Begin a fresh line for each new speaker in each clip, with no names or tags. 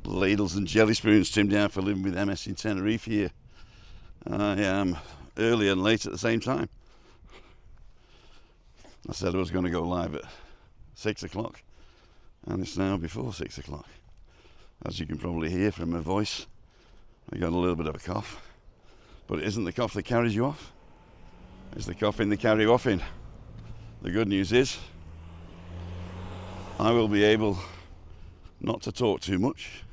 Ladles and jelly spoons, Tim down for living with MS in Tenerife here. I am early and late at the same time. I said I was going to go live at 6 o'clock and it's now before 6 o'clock. As you can probably hear from my voice, I got a little bit of a cough, but it isn't the cough that carries you off, it's the coughing that carry you off in. The good news is I will be able not to talk too much.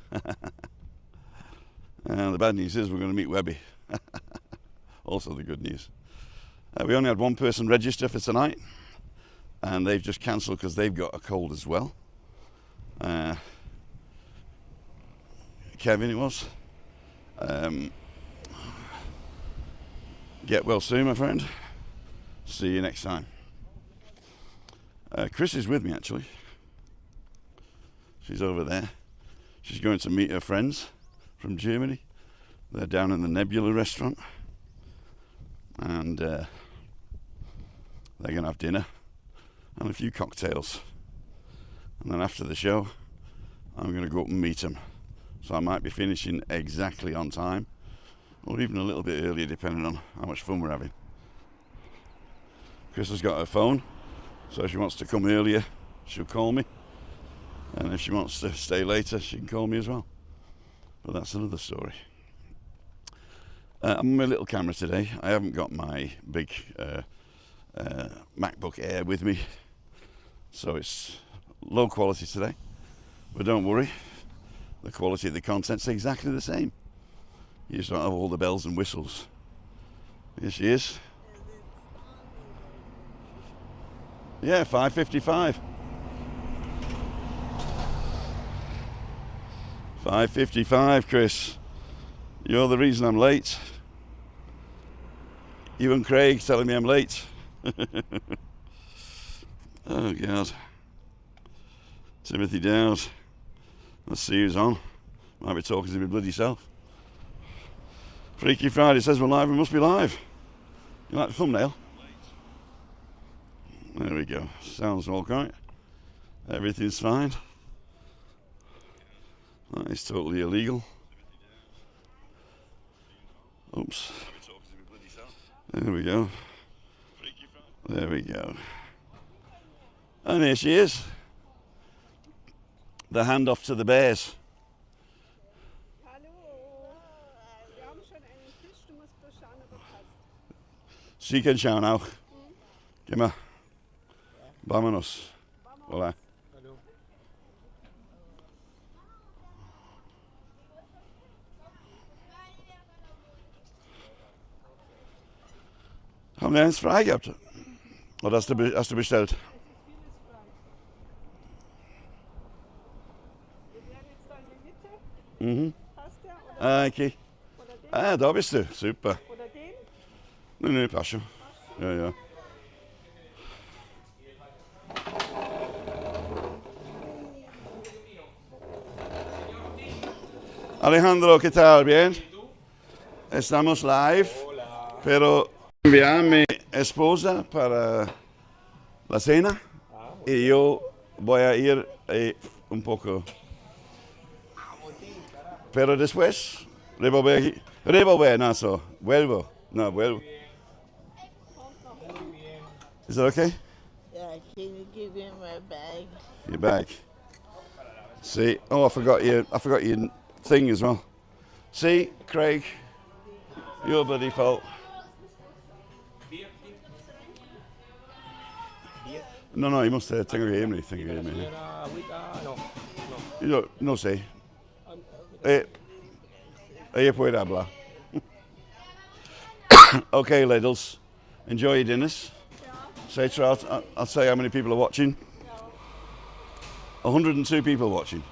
And the bad news is we're going to meet Webby. Also the good news. We only had one person register for tonight, and they've just cancelled because they've got a cold as well. Kevin it was. Get well soon, my friend. See you next time. Chris is with me actually. She's over there. She's going to meet her friends from Germany. They're down in the Nebula restaurant, and they're going to have dinner and a few cocktails. And then after the show, I'm going to go up and meet them. So I might be finishing exactly on time, or even a little bit earlier, depending on how much fun we're having. Chris has got her phone, so if she wants to come earlier, she'll call me. And if she wants to stay later, she can call me as well. But that's another story. I'm on my little camera today. I haven't got my big MacBook Air with me, so it's low quality today. But don't worry, the quality of the content's exactly the same. You just don't have all the bells and whistles. Here she is. Yeah, 5:55. 5:55, Chris. You're the reason I'm late. You and Craig telling me I'm late. Oh God. Timothy Dowd. Let's see who's on. Might be talking to my bloody self. Freaky Friday says we're live, we must be live. You like the thumbnail? There we go. Sounds all right. Everything's fine. That is totally illegal. Oops. There we go. There we go. And here she is. The handoff to the bears. She can shout now. Geh mal. Vámonos. Hola. Haben wir eins frei gehabt? Oder hast du bestellt? Mhm. Ah, okay. Ah, da bist du. Super.
Oder den?
Nee, passt schon. Ja, ja. Alejandro, ¿qué tal? ¿Bien? Estamos live, pero envié a mi esposa para la cena y yo voy a ir un poco. Pero después, revolver, no, so, vuelvo. Is that okay?
Yeah, can you give me my bag?
Your bag. See, oh, I forgot your thing as well. See, Craig, your bloody fault. No, you must tengo que irme. No sé. Ella puede hablar. Okay, ladles, enjoy your dinners. Say I'll say how many people are watching. 102 people watching.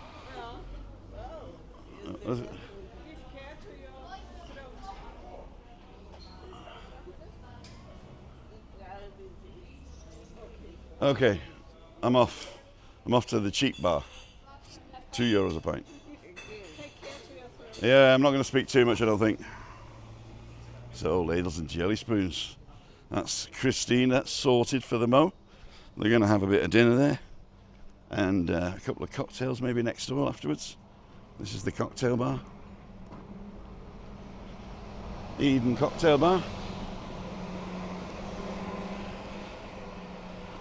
Okay, I'm off. I'm off to the cheap bar. €2 a pint. Yeah, I'm not going to speak too much, I don't think. So, ladles and jelly spoons. That's Christine, that's sorted for the Mo. They're going to have a bit of dinner there. And a couple of cocktails maybe next door afterwards. This is the cocktail bar. Eden Cocktail Bar.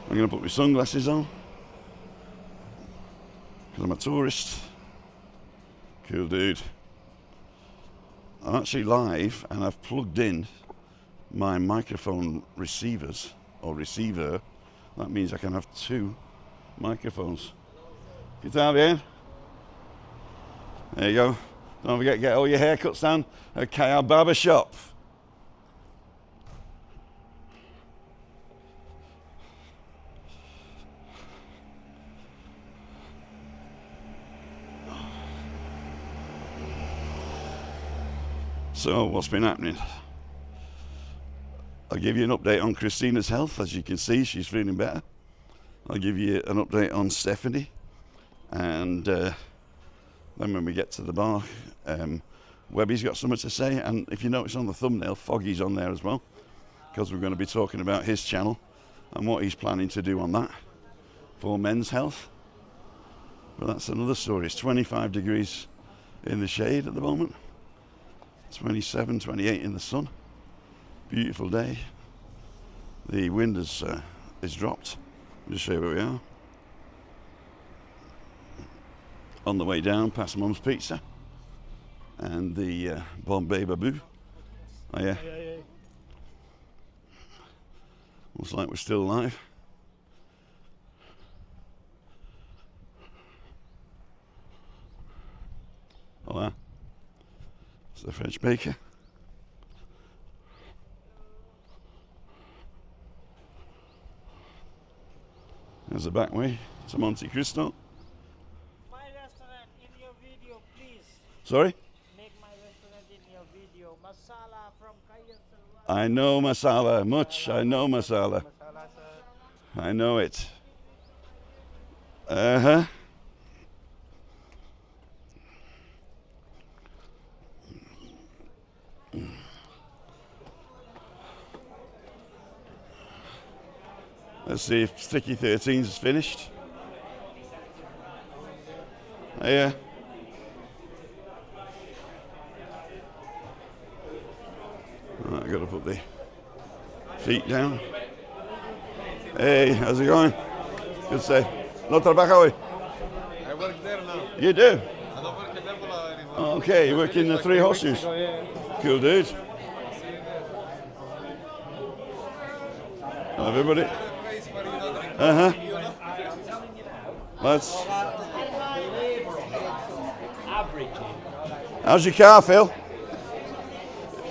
I'm going to put my sunglasses on because I'm a tourist. Cool dude. I'm actually live and I've plugged in my microphone receivers or receiver. That means I can have 2 microphones. ¿Qué tal bien? There you go. Don't forget to get all your haircuts done at KR Barber Shop. So, what's been happening? I'll give you an update on Christina's health. As you can see, she's feeling better. I'll give you an update on Stephanie. And then when we get to the bar, Webby's got something to say. And if you notice on the thumbnail, Foggy's on there as well, because we're going to be talking about his channel and what he's planning to do on that for men's health. But that's another story. It's 25 degrees in the shade at the moment. 27, 28 in the sun. Beautiful day. The wind is dropped. I'll just show you where we are. On the way down past Mum's Pizza and the Bombay Babu. Oh yeah. Looks like we're still alive. Oh yeah. It's the French baker. There's the back way to Monte Cristo.
My restaurant in your video, please.
Sorry?
Make my restaurant in your video. Masala from Kaya Salwa.
I know masala much. I know masala. I know it. Uh-huh. Let's see if Sticky 13s is finished. Yeah. Right, I've got to put the feet down. Hey, how's it going? Good to say. No trabajo hoy?
I work there now.
You do?
I don't work in Nebula anymore.
Oh, okay, you work in the Three Horses. Cool dude. Everybody? Uh-huh. Let's. How's your car, Phil?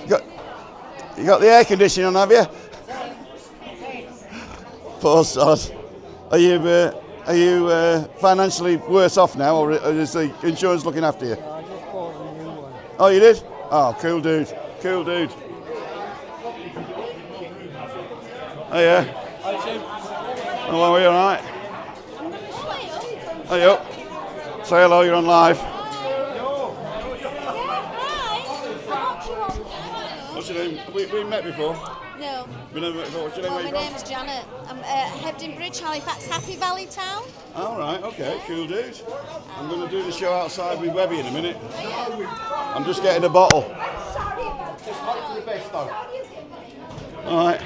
You got the air conditioning on, have you? Poor sod. Are you financially worse off now, or is the insurance looking after you?
I just bought a new one.
Oh, you did? Oh, cool dude. Cool dude. Oh yeah. Oh, well, are you alright? Are you? Say hello, you're on live. What's your name? We met before?
No.
We never met before. What's your name?
Well,
Where
my
you from?
name's Janet. I'm Hebden Bridge, Halifax, Happy Valley Town.
Alright, okay, cool dude. I'm going to do the show outside with Webby in a minute. I'm just getting a bottle.
Just hope for the best though.
Alright.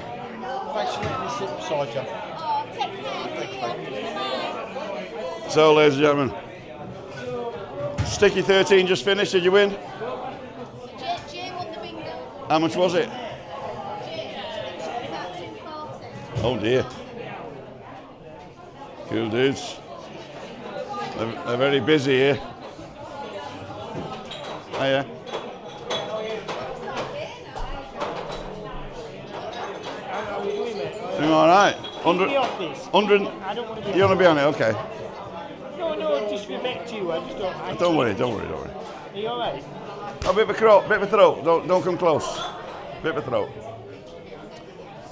Thanks for letting me sit beside you.
Oh, take care.
So, ladies and gentlemen, Sticky 13 just finished. Did you win?
Jay won the bingo.
How much was it?
About 240.
Oh dear. Cool dudes. They're very busy here. Oh yeah.
How are we doing, mate?
Doing all right.
Keep me off this.
100.
I don't want to be.
You want to be on it? Okay.
No, just respect to you. I just don't.
Don't worry. Don't worry.
Are you alright?
A bit of a throat. Bit of a throat. Don't come close. Bit of a throat.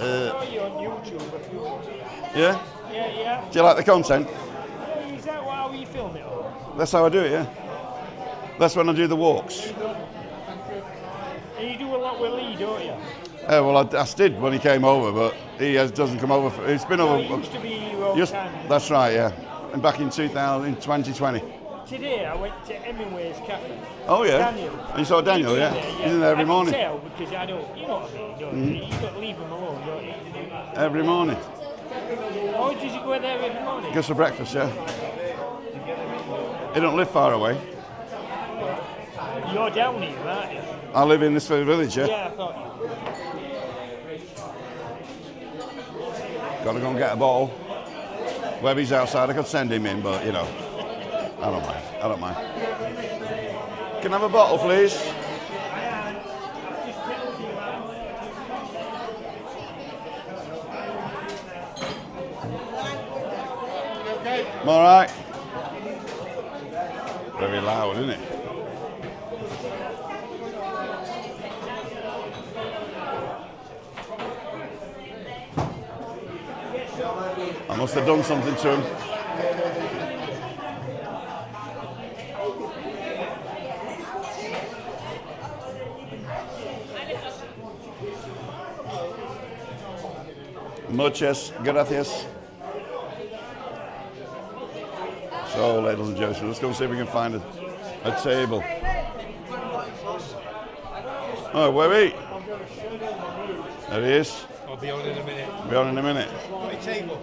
I saw you on YouTube a few.
Yeah.
Yeah.
Do you like the content?
Is that how you film it?
That's how I do it. Yeah. That's when I do the walks.
And you do a lot with Lee, don't you?
Well, I did when he came over, but he doesn't come over. It's been
No,
over.
it used to be your own time.
That's right. Yeah. And back in 2020.
Today I went to Hemingway's cafe.
Oh yeah.
Daniel.
And you saw Daniel, yeah? He's in there every morning.
I can tell because I don't, you know what I mean, don't you? You don't leave him alone, don't you?
Every morning.
Why did you go there every morning?
Just for breakfast, yeah. He don't live far away.
You're down here, aren't you?
I live in this village, yeah?
Yeah, I thought you.
Gotta go and get a bottle. Webby's outside, I could send him in, but you know, I don't mind. I don't mind. Can I have a bottle, please? I'm all right. Very loud, isn't it? I must have done something to him. Muchas gracias. So, ladies and gentlemen, let's go and see if we can find a table. Oh, Webby. There he is.
I'll be on in a minute.
Be on in a minute.
My table.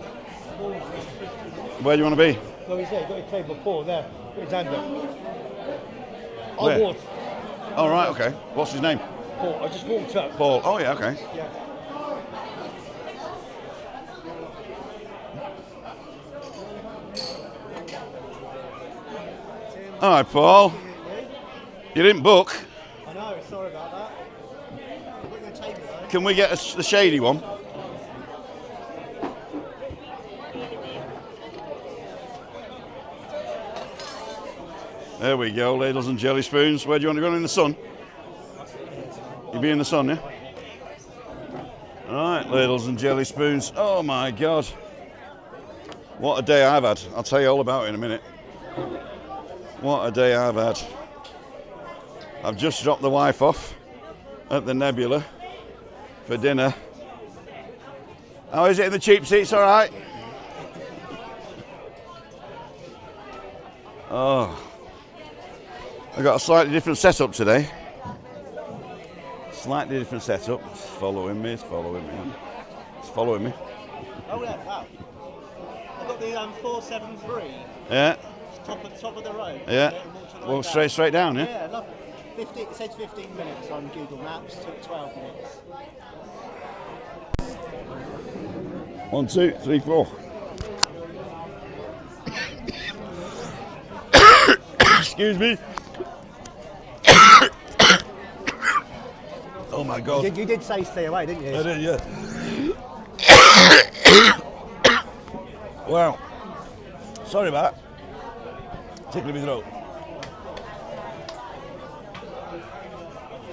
Where do you want to be?
No, he's there. Got a table. Paul there. Put his hand up.
Where?
I walked.
Oh, right, okay. What's his name?
Paul. I just walked up.
Paul. Oh, yeah, okay.
Yeah.
All right, Paul. You didn't book.
I know. Sorry about that. Put your table though.
Can we get the shady one? There we go, ladles and jelly spoons. Where do you want to go? In the sun? You be in the sun, yeah? All right, ladles and jelly spoons. Oh my God. What a day I've had. I'll tell you all about it in a minute. What a day I've had. I've just dropped the wife off at the Nebula for dinner. How is it in the cheap seats, all right? Oh. I got a slightly different setup today. Slightly different setup. It's following me, it's following me. It's following me.
Oh yeah, wow. I've got the 473.
Yeah,
Top of the road.
yeah. Well, straight down, yeah?
Yeah, lovely. It says 15 minutes on Google Maps, took 12 minutes.
1, 2, 3, 4. Excuse me. Oh my God.
You did say stay away, didn't you?
I did, yeah. Wow. Sorry about that. Tickling my throat.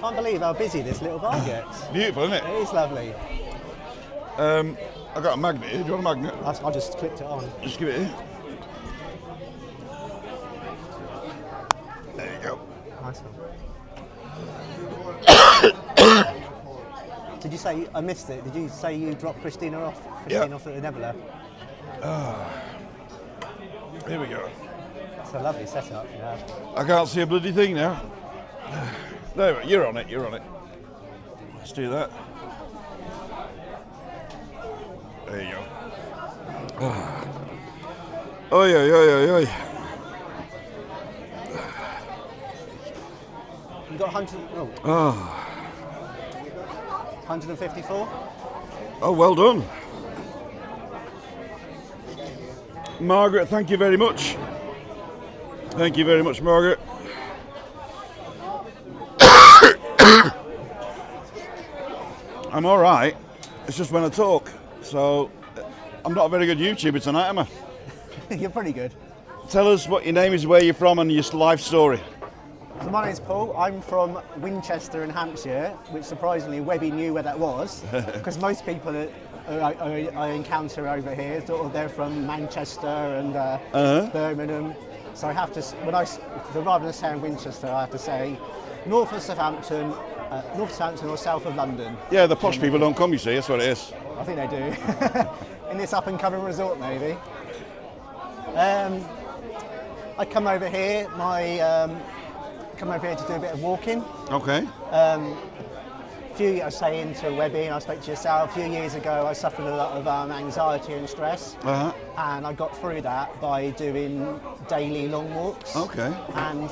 Can't believe how busy this little bar gets.
Beautiful, isn't it?
It is lovely.
I got a magnet here. Do you want a magnet?
I just clicked it on.
Just give it here. There you go.
Nice one. Did you say, I missed it, did you say you dropped Christina off?
Yeah.
Off at the Nebula?
Here we go.
It's a lovely setup, yeah.
I can't see a bloody thing now. There we go. You're on it, you're on it. Let's do that. There you go. Oi, oi, oi, oi, oi.
You got 154?
Oh, well done. Margaret, thank you very much. Thank you very much, Margaret. I'm all right. It's just when I talk. So, I'm not a very good YouTuber tonight, am I?
You're pretty good.
Tell us what your name is, where you're from, and your life story.
So my name's Paul. I'm from Winchester in Hampshire, which surprisingly Webby knew where that was, because most people I encounter over here, sort of, they're from Manchester and Birmingham. So I have to, rather than saying Winchester, I have to say north of Southampton or south of London.
Yeah, the posh people don't come, you see, that's what it is.
I think they do. In this up and coming resort, maybe. I come over here. Come over here to do a bit of walking.
Okay.
I say into Webby, and I spoke to yourself. A few years ago, I suffered a lot of anxiety and stress, and I got through that by doing daily long walks.
Okay.
And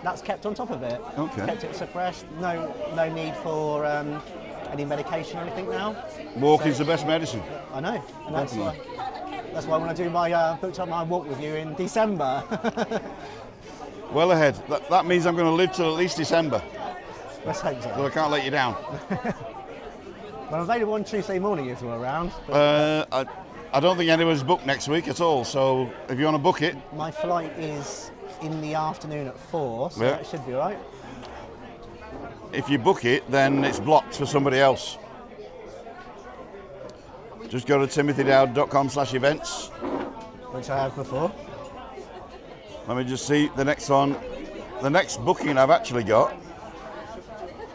that's kept on top of it.
Okay.
Kept it suppressed. No need for any medication or anything now.
Walking's the best medicine.
I know, and that's why when I do my booked up my walk with you in December.
Well ahead. That means I'm going to live till at least December.
Let's hope so.
But I can't let you down.
Well, I'm available on Tuesday morning if you're around.
I don't think anyone's booked next week at all, so if you want to book it.
My flight is in the afternoon at 4, so that should be all right.
If you book it, then it's blocked for somebody else. Just go to timothydowd.com/events.
Which I have before.
Let me just see the next one. The next booking I've actually got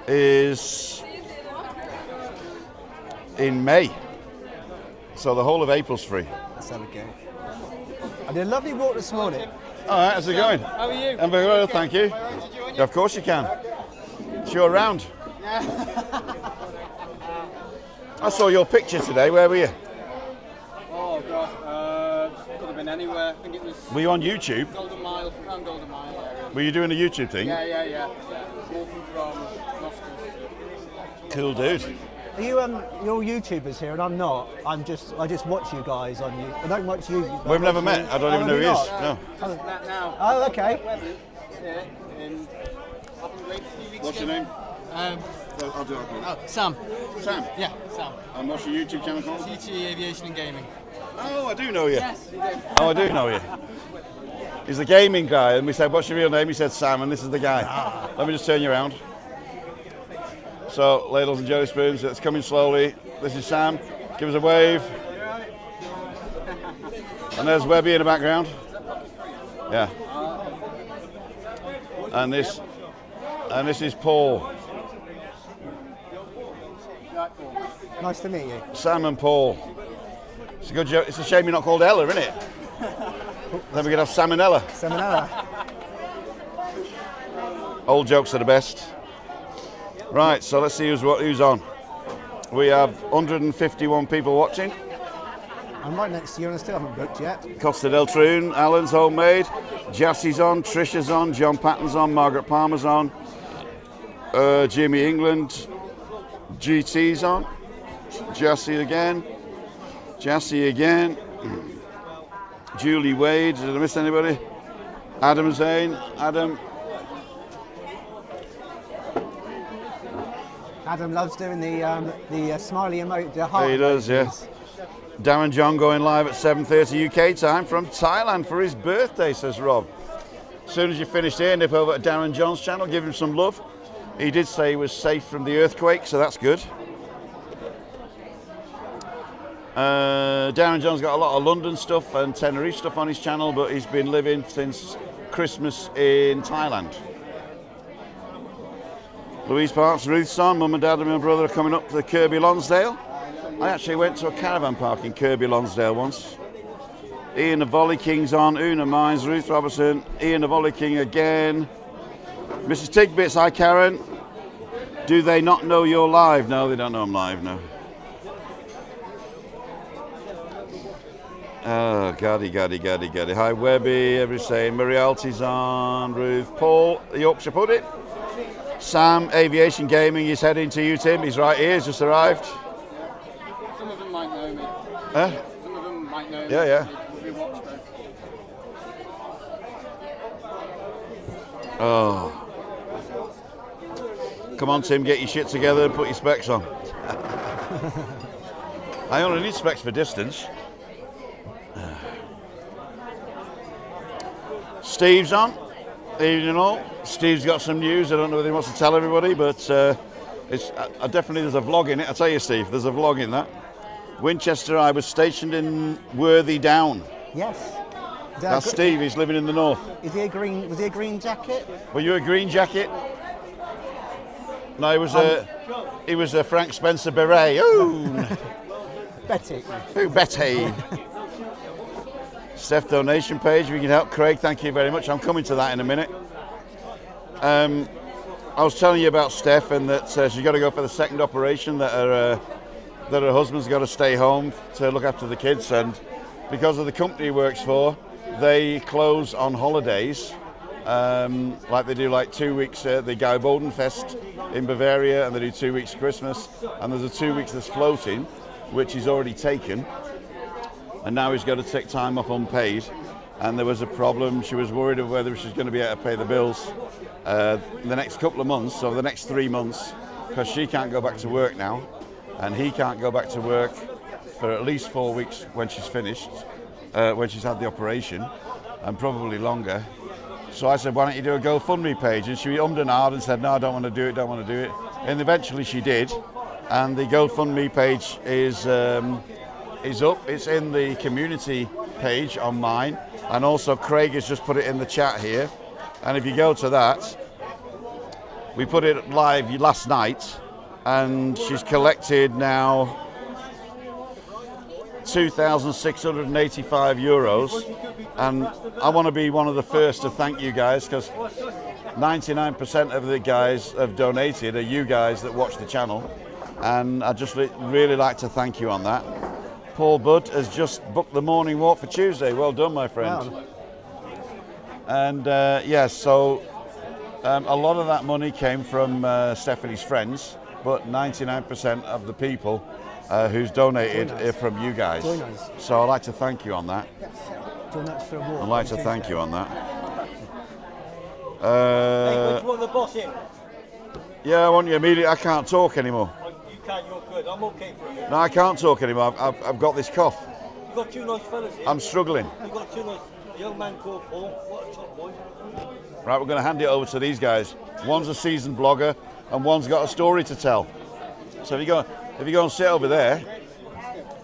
is in May. So the whole of April's free.
Let's have a go. I did a lovely walk this morning.
All right, how's it going?
How are you?
I'm very well, thank you. Yeah, of course you can. It's your round. I saw your picture today. Where were you?
Oh God, could have been anywhere. I think it was
Were you on YouTube?
Golden Mile, around Golden Mile area.
Were you doing a YouTube thing?
Yeah. Walking from Moscow.
Cool dude.
Are you you're YouTubers here and I'm not. I just watch you guys on you. I don't watch you.
We've never met. I don't even know who he is. No.
That now.
Oh, okay.
Yeah, in Great a few weeks
What's your
ago.
name? I'll do it.
Sam.
Sam.
Yeah, Sam.
And what's your YouTube channel called?
TT Aviation and Gaming.
Oh, I do know you.
Yes, you do.
Oh, I do know you. He's a gaming guy, and we said, what's your real name? He said Sam, and this is the guy. Let me just turn you around. So, ladles and jelly spoons, it's coming slowly. This is Sam. Give us a wave. And there's Webby in the background. Yeah. And this is Paul.
Nice to meet you.
Sam and Paul. It's a good joke. It's a shame you're not called Ella, isn't it? Then we could have Sam and Ella.
Salmonella.
Old jokes are the best. Right, so let's see who's on. We have 151 people watching.
I'm right next to you and I still haven't booked yet.
Costa del Troon, Alan's Homemade, Jassie's on, Trisha's on, John Patton's on, Margaret Palmer's on, Jimmy England, GT's on, Jassie again, Julie Wade, did I miss anybody? Adam Zane,
Adam loves doing the smiley emote, the heart.
he does, yeah. Darren John going live at 7:30 UK time from Thailand for his birthday, says Rob. As soon as you finished here, nip over to Darren John's channel, give him some love. He did say he was safe from the earthquake, so that's good. Darren John's got a lot of London stuff and Tenerife stuff on his channel, but he's been living since Christmas in Thailand. Louise Parks, Ruth's on, Mum and Dad and my brother are coming up to Kirby Lonsdale. I actually went to a caravan park in Kirby Lonsdale once. Ian the Volley King's on, Una Mines, Ruth Robertson, Ian the Volley King again. Mrs. Tigbits, hi Karen. Do they not know you're live? No, they don't know I'm live, no. Oh, gaddy. Hi Webby, everybody's saying Marialty's on, Ruth, Paul, the Yorkshire Pudding. Sam, Aviation Gaming, he's heading to you, Tim. He's right here, he's just arrived.
Some of them might know me.
Huh?
Some of them might know me.
Yeah.
We watch both.
Oh. Come on, Tim, get your shit together and put your specs on. I only need specs for distance. Steve's on. Evening all. Steve's got some news. I don't know whether he wants to tell everybody, but it's definitely there's a vlog in it. I tell you, Steve, there's a vlog in that. Winchester, I was stationed in Worthy Down.
Yes.
That's Steve. He's living in the north.
Is he a green? Was he a green jacket?
Were you a green jacket? No, he was a Frank Spencer beret. Ooh,
Betty.
ooh, Betty. Steph donation page, if you can help. Craig, thank you very much. I'm coming to that in a minute. I was telling you about Steph and that she's got to go for the second operation, that her husband's got to stay home to look after the kids, and because of the company he works for, they close on holidays, like they do like 2 weeks, the Gaubodenfest in Bavaria, and they do 2 weeks Christmas, and there's a 2 weeks that's floating, which he's already taken, and now he's got to take time off unpaid, and there was a problem. She was worried of whether she's going to be able to pay the bills the next couple of months, or the next 3 months, because she can't go back to work now, and he can't go back to work for at least 4 weeks when she's finished, when she's had the operation, and probably longer. So I said, why don't you do a GoFundMe page? And she ummed and ahed and said, no, I don't want to do it, don't want to do it. And eventually she did, and the GoFundMe page is up. It's in the community page on mine, and also Craig has just put it in the chat here. And if you go to that, we put it live last night, and she's collected now €2,685, and I want to be one of the first to thank you guys, because 99% of the guys have donated are you guys that watch the channel, and I just really like to thank you on that. Paul Budd has just booked the morning walk for Tuesday. Well done, my friend. Wow. And yes, so a lot of that money came from Stephanie's friends, but 99% of the people who's donated are from you guys. So I'd like to thank you on that. I'd like to thank you on that.
Hey, you want the boss in?
Yeah, I want you immediately. I can't talk anymore.
You can, you're good. I'm okay for you.
No, I can't talk anymore. I've got this cough.
You've got two nice fellas here.
I'm struggling.
You've got two nice, a young man called Paul. What a top boy.
Right, we're going to hand it over to these guys. One's a seasoned blogger, and one's got a story to tell. So if you go and sit over there,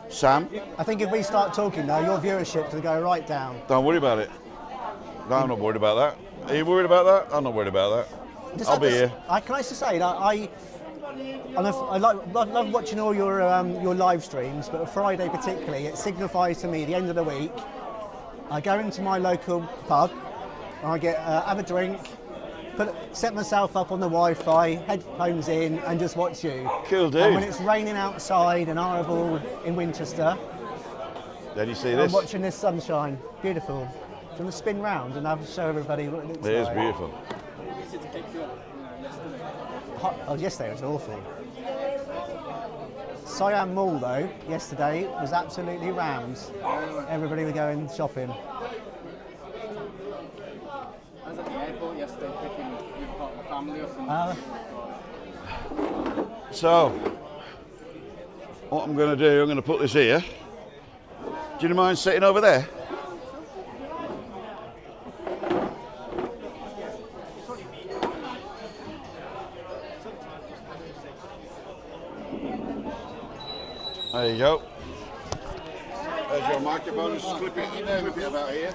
Sam.
I think if we start talking now, your viewership will go right down.
Don't worry about it. No, I'm not worried about that. Are you worried about that? I'm not worried about that. I'll be here.
Can I just say that I love watching all your live streams, but Friday particularly, it signifies to me the end of the week. I go into my local pub, and I have a drink, set myself up on the Wi-Fi, headphones in, and just watch you.
Cool, dude.
And when it's raining outside and horrible in Winchester,
then you see
I'm
this.
watching this sunshine. Beautiful. Do you want to spin round and show everybody what it looks like?
It is beautiful.
Oh, yesterday was awful. Siam Mall, though, yesterday was absolutely rammed. Everybody was going shopping.
I was at the airport yesterday picking part of my family up.
So, what I'm going to do, I'm going to put this here. Do you mind sitting over there? There you go. There's your microphone. Just clip it about here.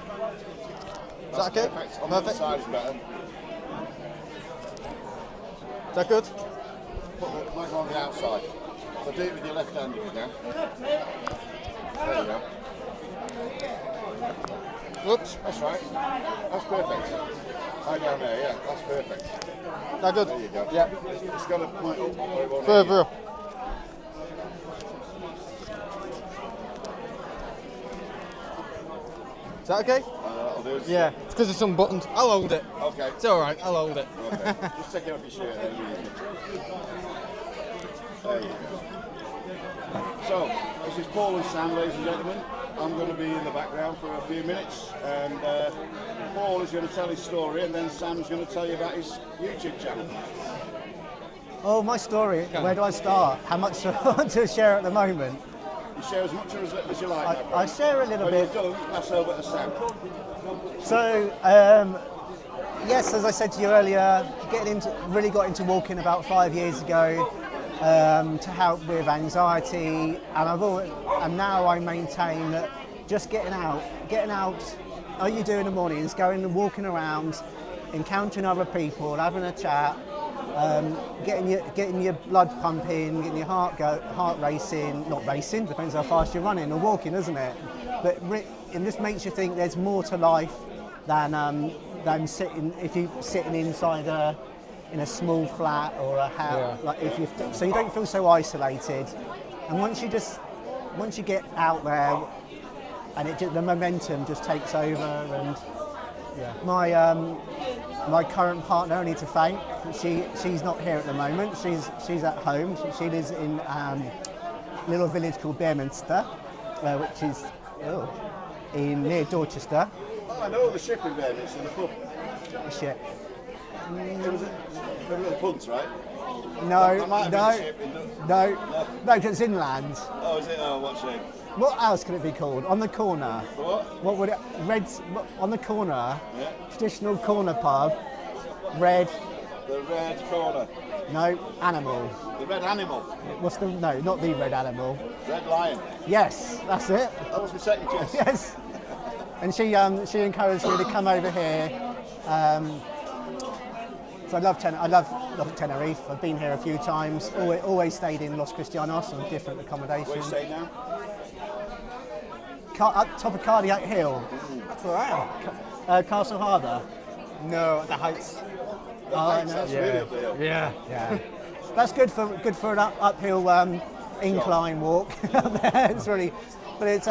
Is that okay?
Perfect. On the other side is better.
Is that good?
Put the microphone on the outside. So do it with your left hand if you can. There you go.
Whoops.
That's right. That's perfect. High down there, yeah. That's perfect.
Is that good?
There you go.
Yeah.
It's got to point up where it won't
Further up. Is that okay?
I'll do it.
Yeah, it's because there's some buttons. I'll hold it.
Okay.
It's alright, I'll hold it.
Okay. Just take it off your shirt then. There you go. So, this is Paul and Sam, ladies and gentlemen. I'm going to be in the background for a few minutes, and Paul is going to tell his story, and then Sam's going to tell you about his YouTube channel.
Oh, my story. Where do I start? How much do I want to share at the moment?
You share as much or as little as you like.
I share a little bit.
When you're done, pass over to Sam.
So, yes, as I said to you earlier, really got into walking about 5 years ago to help with anxiety, and now I maintain that just getting out, all you do in the morning is going and walking around, encountering other people, having a chat, getting your blood pumping, getting your heart racing, not racing, depends how fast you're running or walking, isn't it? But and this makes you think there's more to life than sitting, if you're sitting inside in a small flat or a house, like so you don't feel so isolated. And once you get out there, and the momentum just takes over. And my current partner, I need to thank. She's not here at the moment. She's at home. She lives in a little village called LWMST, which is near Dorchester.
Oh, I know the ship in there. It's in the pub.
The ship.
It was a little punts, right?
No,
That might have been the ship in the-
no, because it's inland.
Oh, is it? Oh, what shape?
What else could it be called? On the corner.
What?
What would it? On the corner.
Yeah.
Traditional corner pub. Red.
The red corner.
No, animal.
The red animal.
What's the? No, not the red animal.
Red lion.
Yes, that's it.
That was my second guess.
Yes. And she encouraged me to come over here. So I love Tenerife. I've been here a few times. Always stayed in Los Cristianos on different accommodation.
Where you stay now?
Up top of Cardiac Hill.
That's where I am.
Castle Harbour.
No, at the Heights.
That's really up the hill.
Yeah. That's good for an uphill incline walk up there. It's really, but it's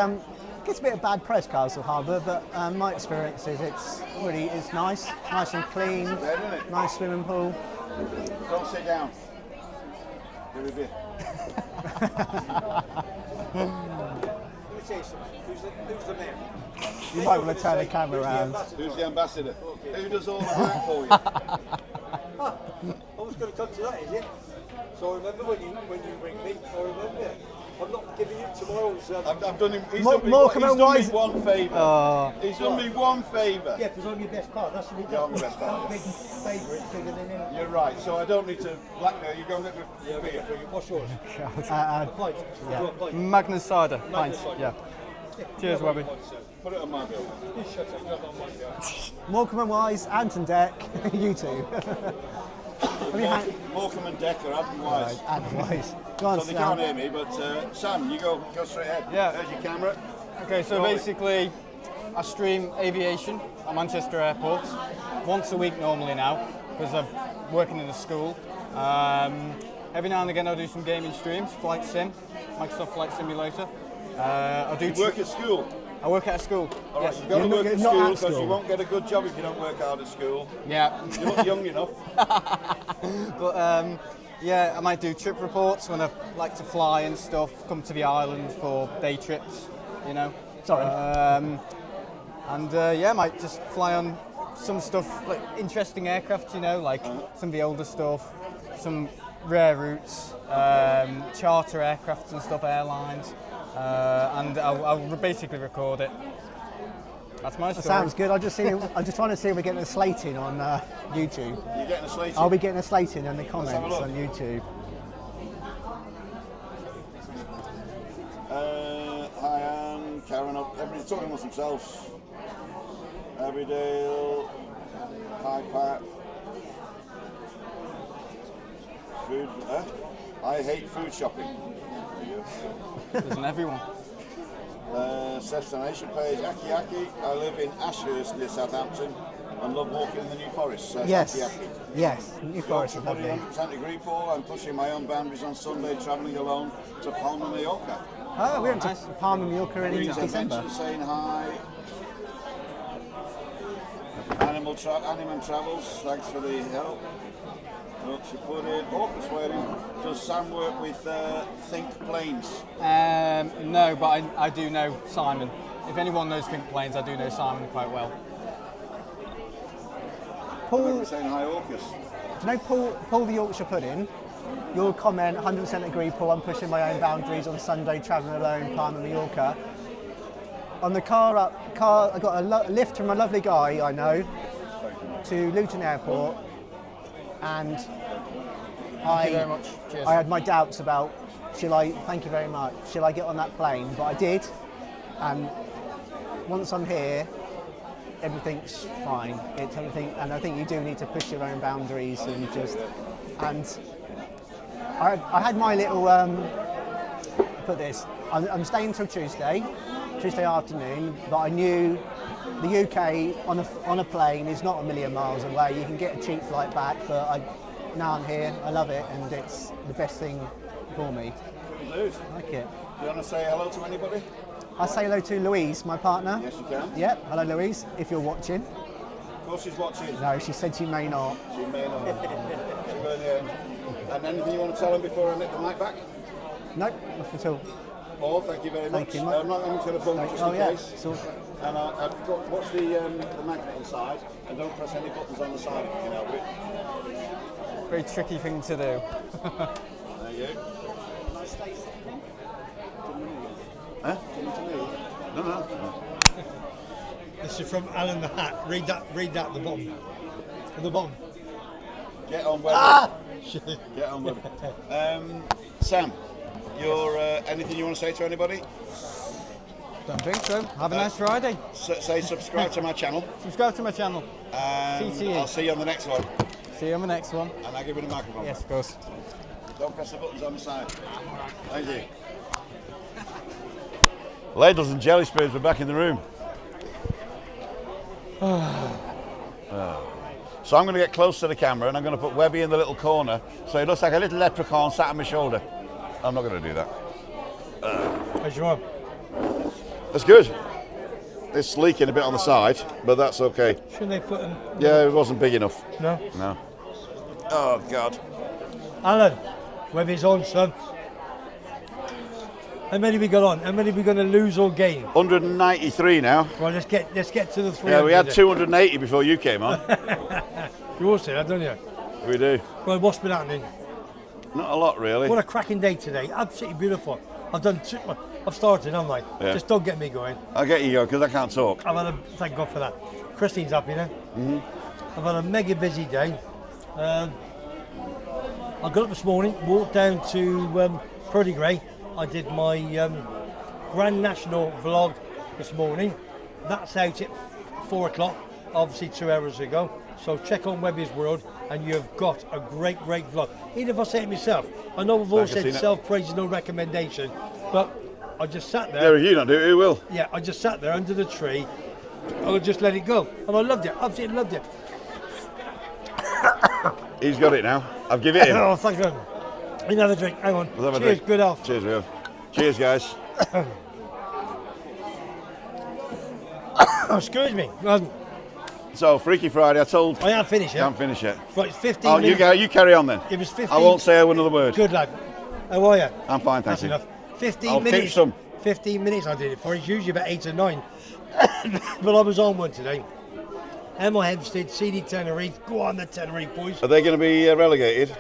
gets a bit of bad press, Castle Harbour. But my experience is it's nice and clean, nice swimming pool.
Don't sit down. Give me a bit.
Let me tell you something. Who's the mayor?
You might want to turn the camera around.
Who's the ambassador? Who does all the work for you?
I was going to come to that, is it? So I remember when you ring me, I remember. I'm not giving you tomorrow's...
I've done him. He's
Morecambe
done
and
me
Wise.
one favour. He's done me one favour.
Yeah, because I'm your best part. That's the reason.
I'm your best part.
Big favourite, bigger than him.
You're right. So I don't need to blackmail you. Go and get me beer.
What's yours? Pint.
Yeah.
You want pint?
Magnus cider, pints.
cider.
Yeah. Cheers, Webby.
Put it on my bill.
Shut up, not on my bill.
Morecambe and Wise, Anton Deck, you two.
Morecambe and Decker, Anton Wise.
Anton Wise. Go on,
So they
Sam.
can't hear me, but Sam, you go straight ahead.
Yeah.
There's your camera.
Okay, so basically, I stream aviation at Manchester Airport once a week normally now because I'm working in a school. Every now and again, I do some gaming streams, flight sim, Microsoft Flight Simulator.
You work at school.
I work at a school.
All right,
Yes.
you've got to work at
not
school
at
because
school.
you won't get a good job if you don't work hard at school.
Yeah.
You're not young enough.
But yeah, I might do trip reports when I like to fly and stuff, come to the island for day trips, you know.
Sorry.
Yeah, I might just fly on some stuff, like interesting aircraft, you know, like some of the older stuff, some rare routes, charter aircraft and stuff, airlines, and I'll basically record it. That's my
That
story.
sounds good. I'm just trying to see if we're getting a slating on YouTube.
You're getting a slate.
I'll be getting a slating in the
have a
comments
look.
on YouTube.
Hi, Anne, Karen, everybody's talking amongst themselves. Everydale, Hi, Pat. Food, I hate food shopping.
Doesn't everyone?
Destination page, Aki Aki. I live in Ashurst near Southampton and love walking in the New Forest. So
Yes.
Aki Aki.
Yes. New Forest is lovely.
100% agree, Paul. I'm pushing my own boundaries on Sunday, travelling alone to Palma, Mallorca.
Oh, we went to Palma, Mallorca in
Greens
December.
Adventures saying hi. Animal Travels, thanks for the help. Look, she put in, swearing. Does Sam work with Think Planes?
No, but I do know Simon. If anyone knows Think Planes, I do know Simon quite well.
Paul,
We're saying hi, Orcus.
do you know Paul the Yorkshire Pudding? Your comment, 100% agree, Paul. I'm pushing my own boundaries on Sunday, travelling alone, Palma, Mallorca. On the car, I got a lift from a lovely guy I know to Luton Airport, and
Thank you very much. Cheers.
I had my doubts about thank you very much, shall I get on that plane? But I did, and once I'm here, everything's fine. It's everything, and I think you do need to push your own boundaries and I had my little, put this, I'm staying till Tuesday Tuesday afternoon, but I knew the UK on a plane is not a million miles away. You can get a cheap flight back, but now I'm here. I love it, and it's the best thing for me.
Dude,
I like it.
do you want to say hello to anybody?
I say hello to Louise, my partner.
Yes, you can.
Yep. Hello, Louise. If you're watching.
Of course, she's watching.
No, she said she may not.
She may not. And anything you want to tell them before I nick the mic back?
No, nothing at all.
Paul, thank you very much.
Thank you, Mike.
I'm not going to the bump just in
yeah.
case.
So,
And I've got watch the magnet inside, and don't press any buttons on the side if you can help it.
Very tricky thing to do.
There you go. Huh? No.
This is from Alan the Hat. Read that at the bottom. At the bottom.
Get on, Webby. Get on, Webby. Sam, anything you want to say to anybody?
Don't think so. Have a nice Friday.
Say subscribe to my channel.
Subscribe to my channel. TTE.
I'll see you on the next one.
See you on the next one.
And I'll give you the microphone.
Yes, of course.
Don't press the buttons on the side. Thank you. Ladles and jelly spoons, we're back in the room. So I'm going to get close to the camera and I'm going to put Webby in the little corner so he looks like a little leprechaun sat on my shoulder. I'm not going to do that.
How's your arm?
That's good. It's leaking a bit on the side, but that's okay.
Shouldn't they put them?
Yeah, it wasn't big enough.
No?
No. Oh, God.
Alan, Webby's on, son. How many we got on? How many we going to lose or gain?
193 now.
Right, let's get to the 300.
Yeah, we had 280 before you came on.
You all say that, don't you?
We do.
Right, what's been happening?
Not a lot, really.
What a cracking day today. Absolutely beautiful. I've started, haven't I?
Yeah.
Just don't get me going.
I'll get you going because I can't talk.
Thank God for that. Christine's happy now. I've had a mega busy day. I got up this morning, walked down to Perdigray. I did my Grand National vlog this morning. That's out at 4 o'clock, obviously 2 hours ago. So check on Webby's World and you've got a great vlog. Even if I say it myself, I know we've all said self-praise is no recommendation, but I just sat there.
Yeah, if you don't do it, who will?
Yeah, I just sat there under the tree. I just let it go. And I loved it, absolutely loved it.
He's got it now. I've given it him.
Oh, thank you. Another drink, hang on.
We'll have a
Cheers,
drink.
good health.
Cheers, Will. Cheers, guys.
Oh, excuse me.
So, Freaky Friday, I told...
I haven't finished yet.
You haven't finished yet.
Right, it's 15
Oh,
minutes.
you carry on then.
It was 15.
I won't say another word.
Good lad. How are you?
I'm fine, thank
That's
you.
enough. 15
I'll
minutes.
keep some.
15 minutes I did it for. It's usually about 8 or 9. But I was on one today. Emma Hempstead, CD Tenerife. Go on, the Tenerife boys.
Are they going to be relegated?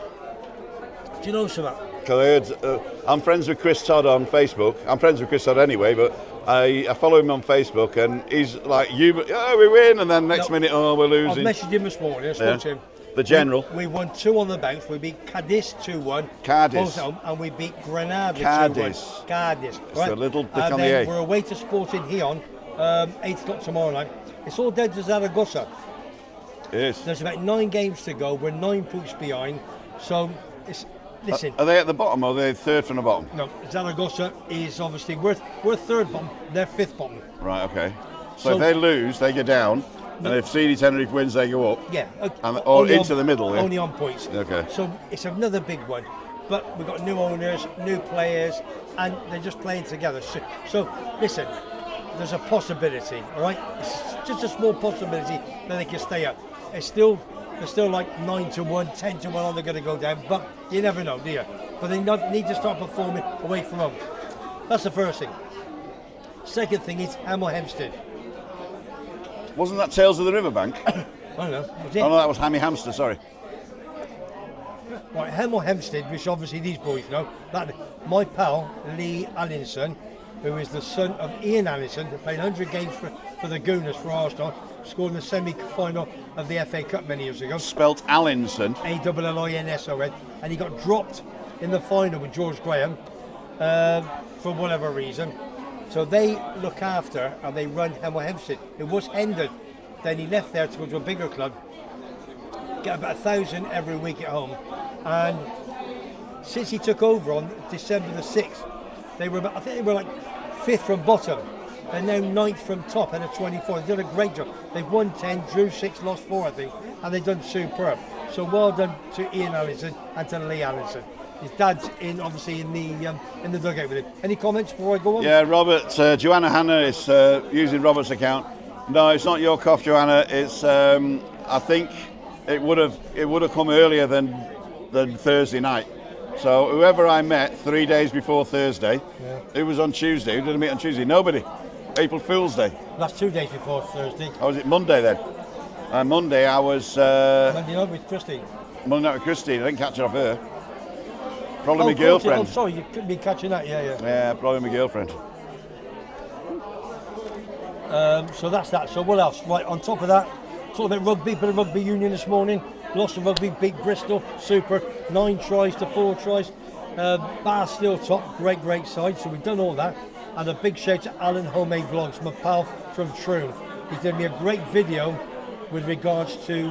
Do you know something?
Because I heard, I'm friends with Chris Todd on Facebook. I'm friends with Chris Todd anyway, but I follow him on Facebook, and he's like, we win, and then next minute, we're
I've
losing.
messaged him this morning. I spoke to him.
The general.
We won 2 on the bounce. We beat Cadiz 2-1.
Cadiz.
And we beat Granada 2-1. Cadiz.
It's a little dick on the
then
A.
we're away to Sporting Gijon, 8 o'clock tomorrow night. It's all down to Zaragoza.
It is.
There's about 9 games to go. We're 9 points behind. So, listen.
Are they at the bottom or are they third from the bottom?
No, Zaragoza is obviously, we're third bottom, they're 5th bottom.
Right, okay. So if they lose, they go down, and if CD Tenerife wins, they go up.
Yeah.
Or into the middle, yeah?
Only on points.
Okay.
So it's another big one. But we've got new owners, new players, and they're just playing together. So listen, there's a possibility, all right? It's just a small possibility that they can stay up. They're still like 9-1, 10-1 on they're going to go down, but you never know, do you? But they need to start performing away from home. That's the first thing. Second thing is Hemel Hempstead.
Wasn't that Tales of the Riverbank?
I don't know. Was it?
Oh no, that was Hammy Hamster, sorry.
Right, Hemel Hempstead, which obviously these boys know, that my pal Lee Allinson, who is the son of Ian Allinson, who played 100 games for the Gooners for Arsenal, scored in the semi-final of the FA Cup many years ago.
Spelt Allinson.
A-L-L-I-N-S-O-N, and he got dropped in the final with George Graham for whatever reason. So they look after and they run Hemel Hempstead. It was Hendon. Then he left there to go to a bigger club, get about 1,000 every week at home. And since he took over on December the 6th, they were I think they were like 5th from bottom. They're now 9th from top out of 24. They've done a great job. They've won 10, drew 6, lost 4, I think, and they've done superb. So well done to Ian Allison and to Lee Allison. His dad's obviously in the dugout with him. Any comments before I go on?
Yeah, Robert, Joanna Hanna is using Robert's account. No, it's not your cough, Joanna. It's I think it would have come earlier than Thursday night. So whoever I met 3 days before Thursday, it was on Tuesday. Who did I meet on Tuesday? Nobody. April Fool's Day.
That's 2 days before Thursday.
Oh, was it Monday then? Monday I was...
Monday night with Christine.
Monday night with Christine. I didn't catch it off her. Probably my girlfriend.
Oh, sorry, you couldn't be catching that, yeah.
Yeah, probably my girlfriend.
So that's that. So what else? Right, on top of that, talk about rugby, bit of rugby union this morning. Lost of rugby, beat Bristol, super. 9 tries to 4 tries. Bar still top, great side. So we've done all that. And a big shout to Alan Homemade Vlogs, my pal from Troon. He's done me a great video with regards to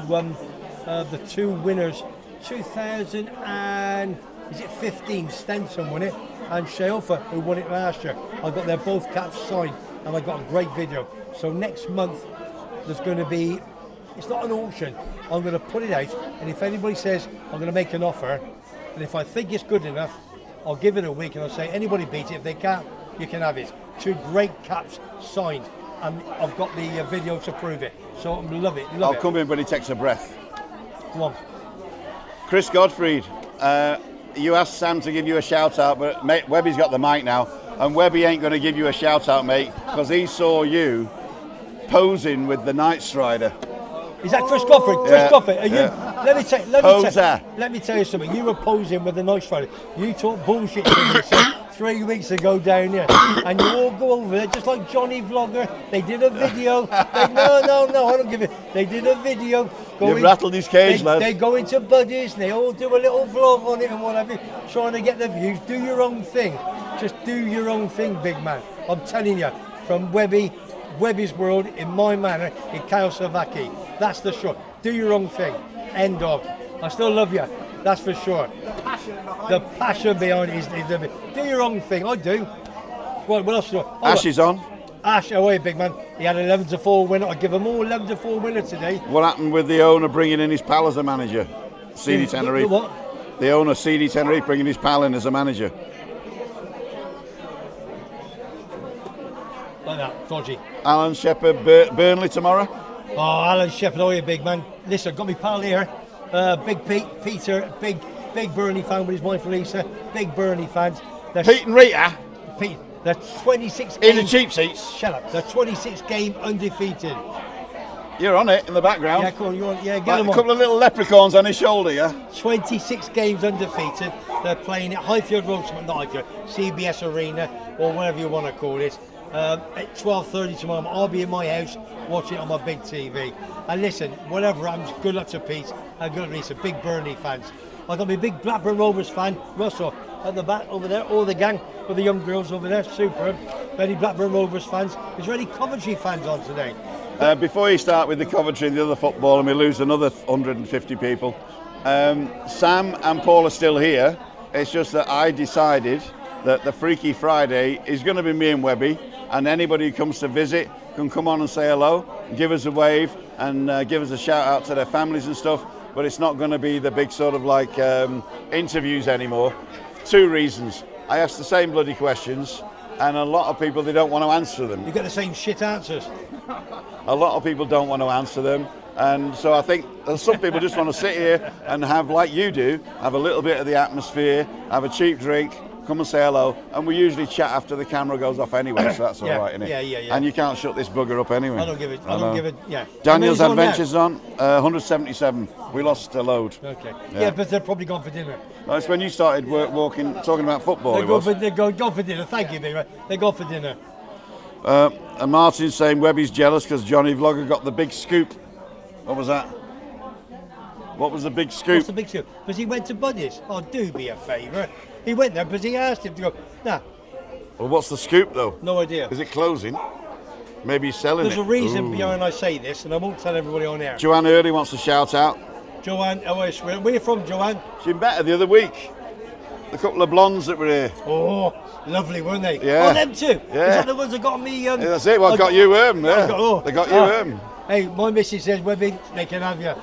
the 2 winners, 2015 Stenson won it, and Sheofa, who won it last year. I got their both caps signed, and I got a great video. So next month there's going to be, it's not an auction, I'm going to put it out, and if anybody says I'm going to make an offer, and if I think it's good enough, I'll give it a week and I'll say anybody beat it. If they can't, you can have it. 2 great caps signed, and I've got the video to prove it. So love it.
I'll come in when he takes a breath.
Come on.
Chris Godfried, you asked Sam to give you a shout out, but mate, Webby's got the mic now, and Webby ain't going to give you a shout out, mate, because he saw you posing with the Night Strider.
Is that Chris Godfrey? Chris Godfrey, are you?
Yeah.
Let me tell you something. You were posing with the Night Strider. You talk bullshit to me 3 weeks ago down here, and you all go over there just like Johnny Vlogger. They did a video. No, I don't give it. They did a video.
You've rattled his cage, lad.
They go into buddies, and they all do a little vlog on it and what have you, trying to get the views. Do your own thing. Just do your own thing, big man. I'm telling you, from Webby's World, in my manner, in Kawasaki. That's the shot. Do your own thing. End of. I still love you. That's for sure. The passion behind it is do your own thing. I do. Right, what else?
Ash is on.
Ash, away, big man. He had 11-4 winner. I give them all 11-4 winner today.
What happened with the owner bringing in his pal as a manager? CD Tenerife.
What?
The owner, CD Tenerife, bringing his pal in as a manager.
Like that, dodgy.
Alan Shepherd, Burnley tomorrow.
Oh, Alan Shepherd, oh, you big man. Listen, got me pal here. Big Peter, big Burnley fan with his wife Lisa. Big Burnley fans.
Pete and Rita.
Pete, they're 26
in the cheap seats.
Shut up. They're 26 game undefeated.
You're on it in the background.
Yeah, cool. You're on. Yeah, get
like
them
a
on.
couple of little leprechauns on his shoulder, yeah.
26 games undefeated. They're playing at Highfield Road, not Highfield, CBS Arena or whatever you want to call it. At 12:30 tomorrow, I'll be in my house watching it on my big TV. And listen, whatever happens, good luck to Pete and good luck to Lisa, big Burnley fans. I've got my big Blackburn Rovers fan, Russell, at the back over there, all the gang with the young girls over there, superb. Any Blackburn Rovers fans? Is there any Coventry fans on today?
Before you start with the Coventry and the other football and we lose another 150 people, Sam and Paul are still here. It's just that I decided that the Freaky Friday is going to be me and Webby, and anybody who comes to visit can come on and say hello, give us a wave and give us a shout out to their families and stuff, but it's not going to be the big sort of like interviews anymore. 2 reasons. I ask the same bloody questions and a lot of people, they don't want to answer them.
You get the same shit answers.
A lot of people don't want to answer them, and so I think some people just want to sit here and have, like you do, have a little bit of the atmosphere, have a cheap drink, come and say hello, and we usually chat after the camera goes off anyway, so that's all right, isn't it?
Yeah.
And you can't shut this bugger up anyway.
I don't give it, yeah.
Daniel's Adventures on, 177. We lost a load.
Okay. Yeah, but they're probably gone for dinner.
That's when you started talking about football.
They go for dinner. Thank you, big man. They go for dinner.
And Martin's saying Webby's jealous because Johnny Vlogger got the big scoop. What was that? What was the big scoop?
What's the big scoop? Because he went to Buddies. Oh, do me a favour. He went there because he asked him to go. Nah.
Well, what's the scoop though?
No idea.
Is it closing? Maybe he's selling
There's a reason behind I say this, and I won't tell everybody on air.
Joanne Early wants to shout out.
Joanne, where are you from, Joanne?
She met her the other week. the couple of blondes that were here.
Oh, lovely, weren't they?
Yeah.
Oh, them too.
Yeah.
Is that the ones that got me?
Yeah, that's it. Well, got you home. Yeah. They got you home.
Hey, my missus says, Webby, they can have you.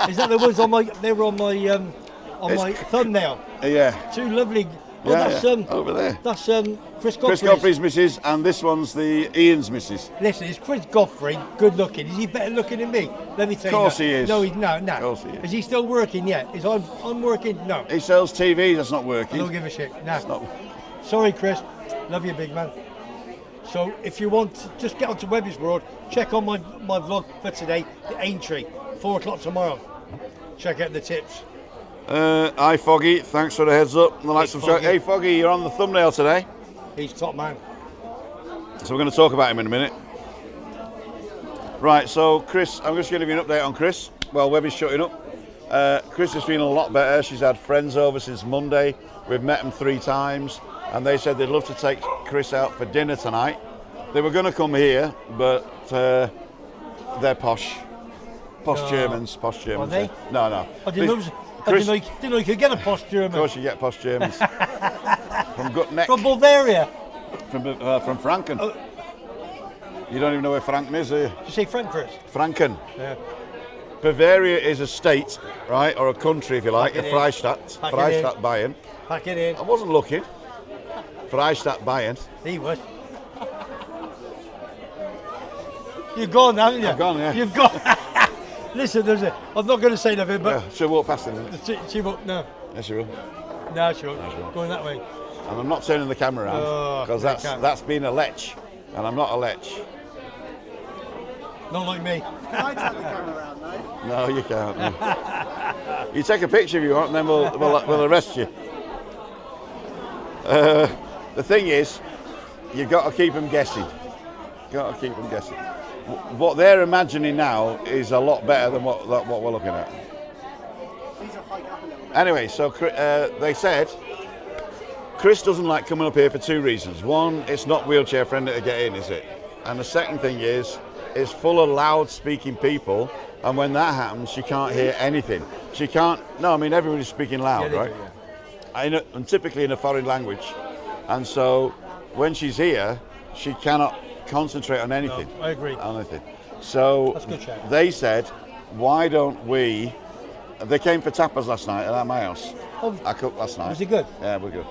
Is that the ones on my? They were on my thumbnail.
Yeah.
Two lovely. Oh,
Yeah,
that's
yeah. Over there.
That's Chris Godfrey.
Chris Godfrey's missus, and this one's the Ian's missus.
Listen, is Chris Godfrey good looking? Is he better looking than me? Let me tell you.
Of course he is.
No, no.
Of course he is.
Is he still working yet? Is I'm working? No.
He sells TVs. That's not
I
working.
don't give a shit. Nah.
It's not.
Sorry, Chris. Love you, big man. So if you want to just get onto Webby's World, check on my vlog for today, the Aintree, 4 o'clock tomorrow. Check out the tips.
Hi Foggy, thanks for the heads up. And the likes of hey Foggy, you're on the thumbnail today.
He's top man.
So we're going to talk about him in a minute. Right, so Chris, I'm just going to give you an update on Chris. Well, Webby's shutting up. Chris is feeling a lot better. She's had friends over since Monday. We've met them 3 times, and they said they'd love to take Chris out for dinner tonight. They were going to come here, but they're posh. Posh Germans.
Are they?
No.
I didn't know you could get a posh German.
Of course you get posh Germans. From Gutneck.
From Bavaria.
From Franken.
Oh.
You don't even know where Franken is, do you?
Did you say Frankfurt?
Franken.
Yeah.
Bavaria is a state, right, or a country if you like,
Pack
a
it
Freistaat.
Pack it
Freistaat Bayern.
Pack it in.
I wasn't looking. Freistaat Bayern.
He was. You've gone, haven't you?
I've gone, yeah.
You've gone. Listen, I'm not going to say nothing, but
Yeah, she'll walk past him.
she won't. No,
Yes, she will.
no, she won't.
No, she won't.
Going that way.
And I'm not turning the camera around because that's been a lech, and I'm not a lech.
Not like me.
Can I turn the camera around though?
No, you can't. No. You take a picture if you want, and then we'll arrest you. The thing is, you've got to keep them guessing. What they're imagining now is a lot better than what we're looking at. Anyway, so they said Chris doesn't like coming up here for 2 reasons. One, it's not wheelchair friendly to get in, is it? And the second thing is, it's full of loud speaking people, and when that happens, she can't hear anything. She can't. No, I mean everybody's speaking loud,
Yeah,
right?
do, yeah.
And typically in a foreign language, and so when she's here, she cannot concentrate on anything.
No, I agree.
On anything. So
That's good, Chad.
they said, why don't we? They came for tapas last night at my house.
Oh,
I cooked last night.
was it good?
Yeah, we're good.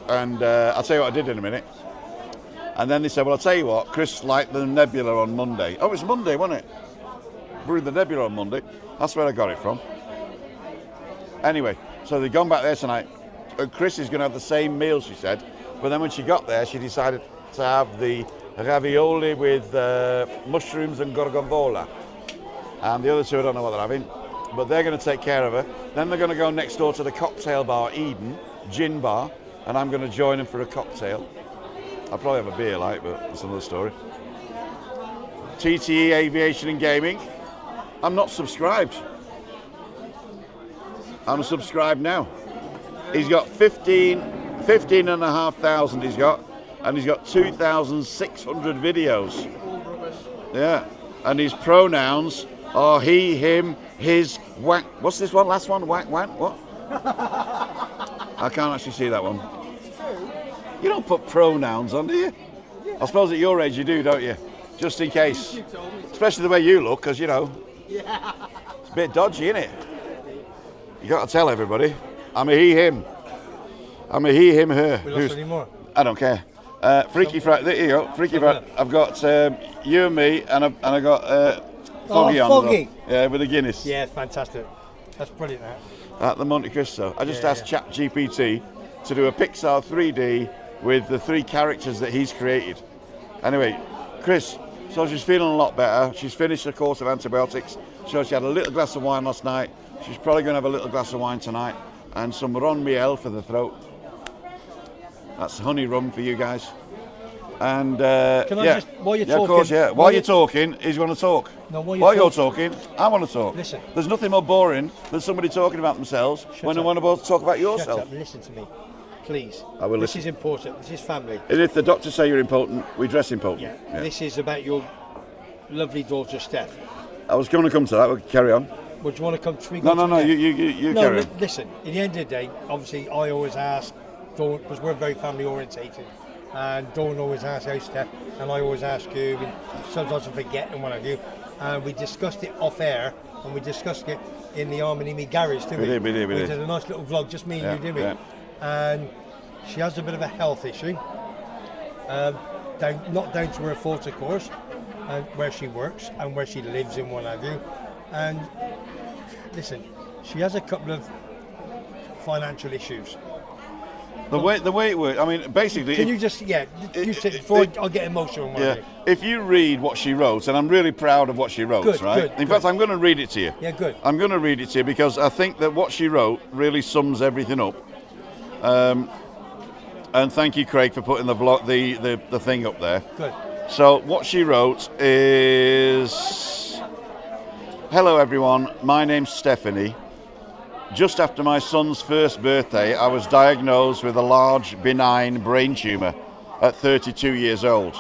And I'll tell you what I did in a minute. And then they said, well, I'll tell you what, Chris liked the Nebula on Monday. Oh, it's Monday, wasn't it? We were in the Nebula on Monday. That's where I got it from. Anyway, so they've gone back there tonight. And Chris is going to have the same meal, she said. But then when she got there, she decided to have the ravioli with mushrooms and gorgonzola. And the other 2, I don't know what they're having. But they're going to take care of her. Then they're going to go next door to the cocktail bar, Eden, gin bar. And I'm going to join them for a cocktail. I'll probably have a beer, but that's another story. TTE Aviation and Gaming. I'm not subscribed. I'm subscribed now. He's got 15,500 he's got, and he's got 2,600 videos. Yeah, and his pronouns are he, him, his, wank. What's this one? Last one? Wank, wank, what? I can't actually see that one. You don't put pronouns on, do you? I suppose at your age you do, don't you? Just in case. Especially the way you look, because, you know, it's a bit dodgy, isn't it? You got to tell everybody. I'm a he, him. I'm a he, him, her.
We lost any more?
I don't care. Freaky Friday, there you go. Freaky Friday. I've got you and me, and I got Foggy on.
Foggy.
Yeah, with a Guinness.
Yeah, fantastic. That's brilliant, that.
At the Monte Cristo. I just asked ChatGPT to do a Pixar 3D with the 3 characters that he's created. Anyway, Chris, so she's feeling a lot better. She's finished her course of antibiotics. So she had a little glass of wine last night. She's probably going to have a little glass of wine tonight. And some Ron Miel for the throat. That's honey rum for you guys. And
Can I just, while you're talking...
of course, yeah. While you're talking, he's going to talk.
No,
while you're talking, I want to talk.
Listen.
There's nothing more boring than somebody talking about themselves when they want to talk about yourself.
Shut up, listen to me, please.
I will
This
listen.
is important, this is family.
And if the doctors say you're important, we dress important.
Yeah. This is about your lovely daughter, Steph.
I was going to come to that, we'll carry on.
Would you want to come to me?
No. You
No,
carry on.
listen. At the end of the day, obviously, I always ask Dawn, because we're very family orientated, and Dawn always asks how Steph, and I always ask you. And sometimes I forget and what have you. And we discussed it off air, and we discussed it in the Harmony garage, didn't we?
We did.
We did a nice little vlog, just me and you, didn't we? And she has a bit of a health issue. Not down to her fault, of course, and where she works and where she lives and what have you. And listen, she has a couple of financial issues.
The way it works, I mean, basically.
Can you just, you say before I'll get emotional.
Yeah. If you read what she wrote, and I'm really proud of what she wrote,
Good,
right?
good,
In fact, I'm going to read it to you.
Yeah, good.
I'm going to read it to you because I think that what she wrote really sums everything up. And thank you, Craig, for putting the vlog, the thing up there.
Good.
So what she wrote is, "Hello everyone, my name's Stephanie. Just after my son's first birthday, I was diagnosed with a large benign brain tumour at 32 years old.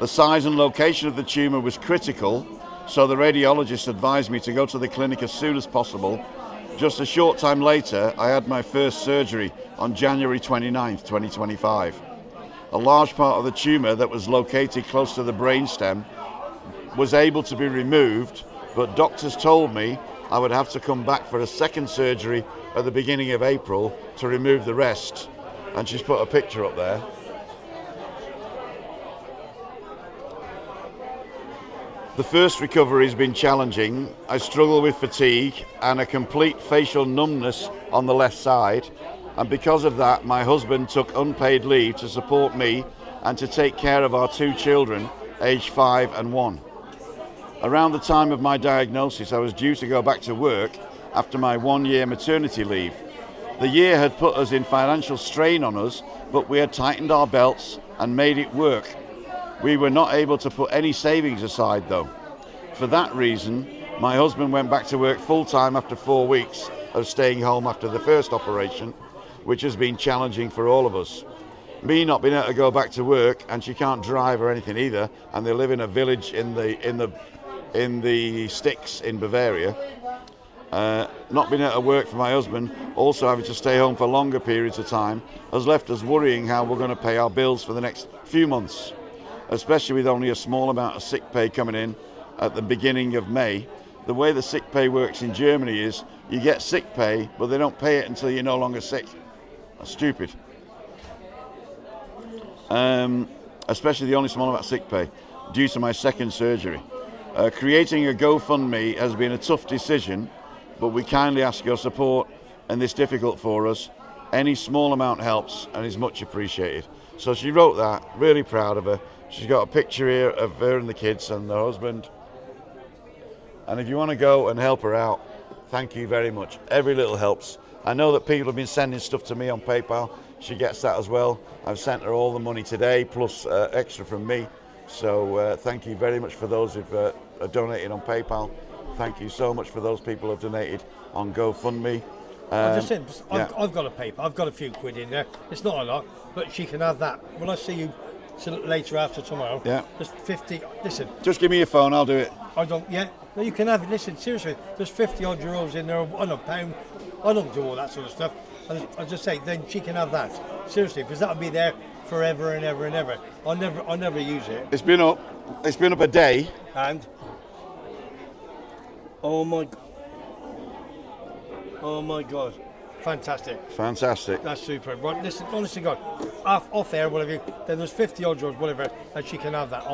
The size and location of the tumour was critical, so the radiologist advised me to go to the clinic as soon as possible. Just a short time later, I had my first surgery on January 29th, 2025. A large part of the tumour that was located close to the brainstem was able to be removed, but doctors told me I would have to come back for a second surgery at the beginning of April to remove the rest." And she's put a picture up there. "The first recovery has been challenging. I struggle with fatigue and a complete facial numbness on the left side, and because of that my husband took unpaid leave to support me and to take care of our two children, aged 5 and 1. Around the time of my diagnosis, I was due to go back to work after my 1-year maternity leave. The year had put us in financial strain on us, but we had tightened our belts and made it work. We were not able to put any savings aside though. For that reason, my husband went back to work full-time after 4 weeks of staying home after the first operation, which has been challenging for all of us. Me not being able to go back to work, and she can't drive or anything either, and they live in a village in the sticks in Bavaria. Not being able to work for my husband, also having to stay home for longer periods of time, has left us worrying how we're going to pay our bills for the next few months, especially with only a small amount of sick pay coming in at the beginning of May. The way the sick pay works in Germany is you get sick pay, but they don't pay it until you're no longer sick. That's stupid. Especially the only small amount of sick pay due to my second surgery. Creating a GoFundMe has been a tough decision, but we kindly ask your support in this difficult for us. Any small amount helps and is much appreciated." So she wrote that, really proud of her. She's got a picture here of her and the kids and her husband. And if you want to go and help her out, thank you very much. Every little helps. I know that people have been sending stuff to me on PayPal. She gets that as well. I've sent her all the money today, plus extra from me. So thank you very much for those who've donated on PayPal. Thank you so much for those people who've donated on GoFundMe.
I'm just saying, I've got a paper. I've got a few quid in there. It's not a lot, but she can have that. When I see you later after tomorrow, there's 50. Listen.
Just give me your phone, I'll do it.
I don't. Yeah. No, you can have it. Listen, seriously, there's 50 odd euros in there. On a pound. I don't do all that sort of stuff. I just say then she can have that. Seriously, because that'll be there forever and ever and ever. I'll never use it.
It's been up a day.
And oh my God, fantastic. That's super. Right, listen, honestly, God, off air, whatever. Then there's 50 odd euros, whatever, and she can have that.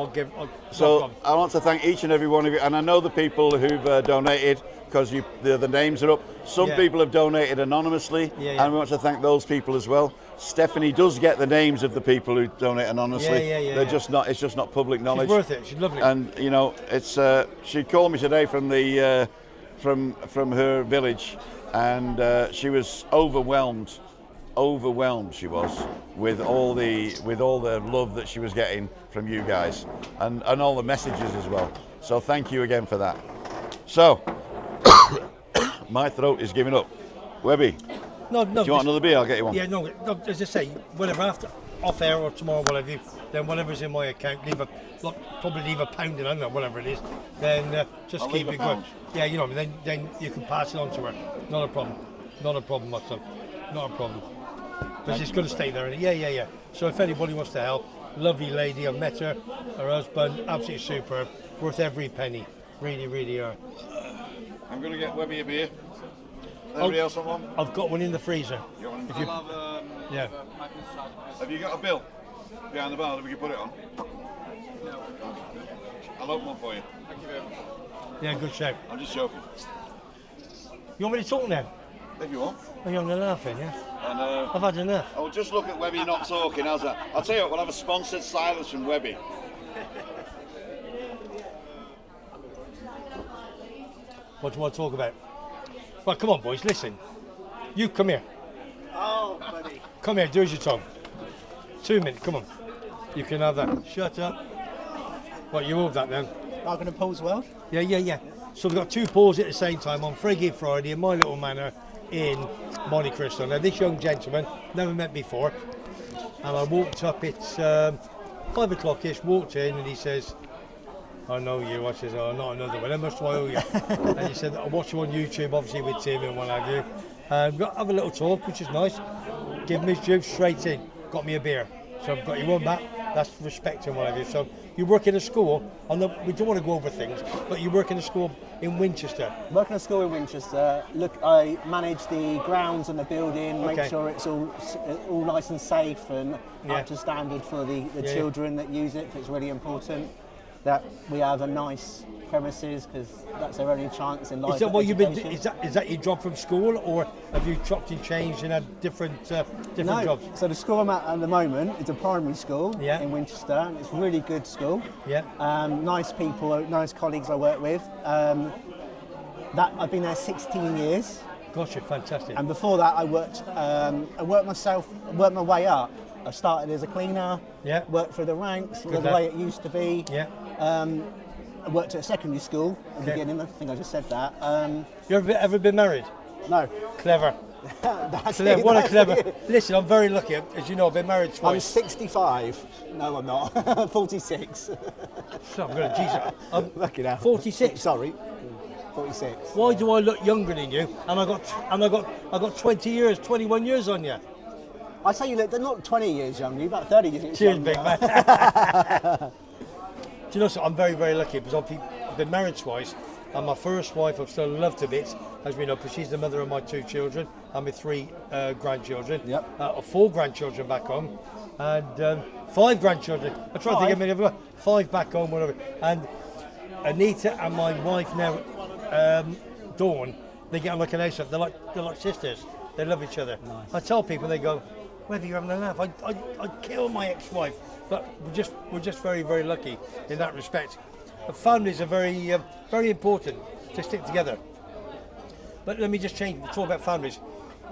So I want to thank each and every one of you, and I know the people who've donated, because the names are up. Some people have donated anonymously, and we want to thank those people as well. Stephanie does get the names of the people who donate anonymously. They're just not. It's just not public knowledge.
She's worth it. She's lovely.
And you know, it's. She called me today from the from her village, and she was overwhelmed. She was with all the love that she was getting from you guys, and all the messages as well. So thank you again for that. So. My throat is giving up. Webby,
no.
do you want another beer? I'll get you one.
Yeah, no, as I say, whatever, off air or tomorrow, whatever you, then whatever's in my account, probably leave a pound in, I don't know, whatever it is, then just
I'll
keep
leave
it
a
going.
pound.
Yeah, you know, then you can pass it on to her. Not a problem. Not a problem, my son. Not a problem. But she's going to stay there. Yeah. So if anybody wants to help, lovely lady, I've met her husband, absolutely superb, worth every penny. Really, really are.
I'm going to get Webby a beer. Anybody else want one?
I've got one in the freezer.
You want one?
If you-
I'll
Yeah.
Have you got a bill behind the bar that we can put it on?
No.
I'll open one for you.
Thank you very much.
Yeah, good shout.
I'm just joking.
You want me to talk now?
If you want.
Are you having laughing, yeah?
And
I've had enough.
I'll just look at Webby not talking. How's that? I'll tell you what, we'll have a sponsored silence from Webby.
What do you want to talk about? Well, come on, boys, listen. You come here.
Oh, buddy.
Come here, do as you're told. 2 minutes, come on. You can have that. Shut up. What, you hold that then?
Welcome to Paul's World.
Yeah. So we've got 2 pools at the same time on Friggy Friday in my little manor in Monte Cristo. Now, this young gentleman, never met before, and I walked up, it's 5 o'clock-ish, walked in, and he says, I know you. I says, oh, not another one. How much do I owe you? And he said, I watch you on YouTube, obviously with Tim and what have you. And have a little talk, which is nice. Give him his due straight in. Got me a beer. So I've got you one back. That's respect and what have you. So you work in a school. I know we don't want to go over things, but you work in a school in Winchester.
Working at a school in Winchester. Look, I manage the grounds and the building, make
Okay.
sure it's all nice and safe and
Yeah.
up to standard for the
Yeah.
children that use it. 'Cause it's really important that we have a nice premises because that's their only chance in life.
Is that what you've been?
education.
Is that your job from school, or have you chopped and changed and had different
No,
jobs?
so the school I'm at the moment is a primary school
Yeah.
in Winchester. And it's a really good school.
Yeah.
Nice people, nice colleagues I work with. That I've been there 16 years,
Gosh, you're fantastic.
and before that I worked my way up. I started as a cleaner,
Yeah.
worked through the ranks,
Good
the
lad.
way it used to be.
Yeah.
I worked at a secondary school at the
Okay.
beginning. I think I just said that.
You ever been married?
No,
Clever.
that's
Clever.
it,
What a
that's
clever.
it.
Listen, I'm very lucky. As you know, I've been married
I'm
twice.
65. No, I'm not. 46.
So I'm gonna, Jesus, I'm
Lucky now.
46.
Sorry, 46.
Why do I look younger than you? And I got 20 years, 21 years on you.
I say you look. They're not 20 years younger. You're about 30 years
Cheers,
younger.
big man. Do you know something? I'm very, very lucky because I've been married twice, and my first wife I've still loved to bits, as we know, because she's the mother of my 2 children and my 3 grandchildren.
Yep.
4 grandchildren back home, and 5 grandchildren. I tried to get many of them. 5 back home, whatever. And Anita and my wife now, Dawn, they get on like an house. They're like sisters. They love each other.
Nice.
I tell people, they go, whether you're having a laugh, I'd kill my ex-wife. But we're just very, very lucky in that respect. But families are very, very important to stick together. But let me just talk about families.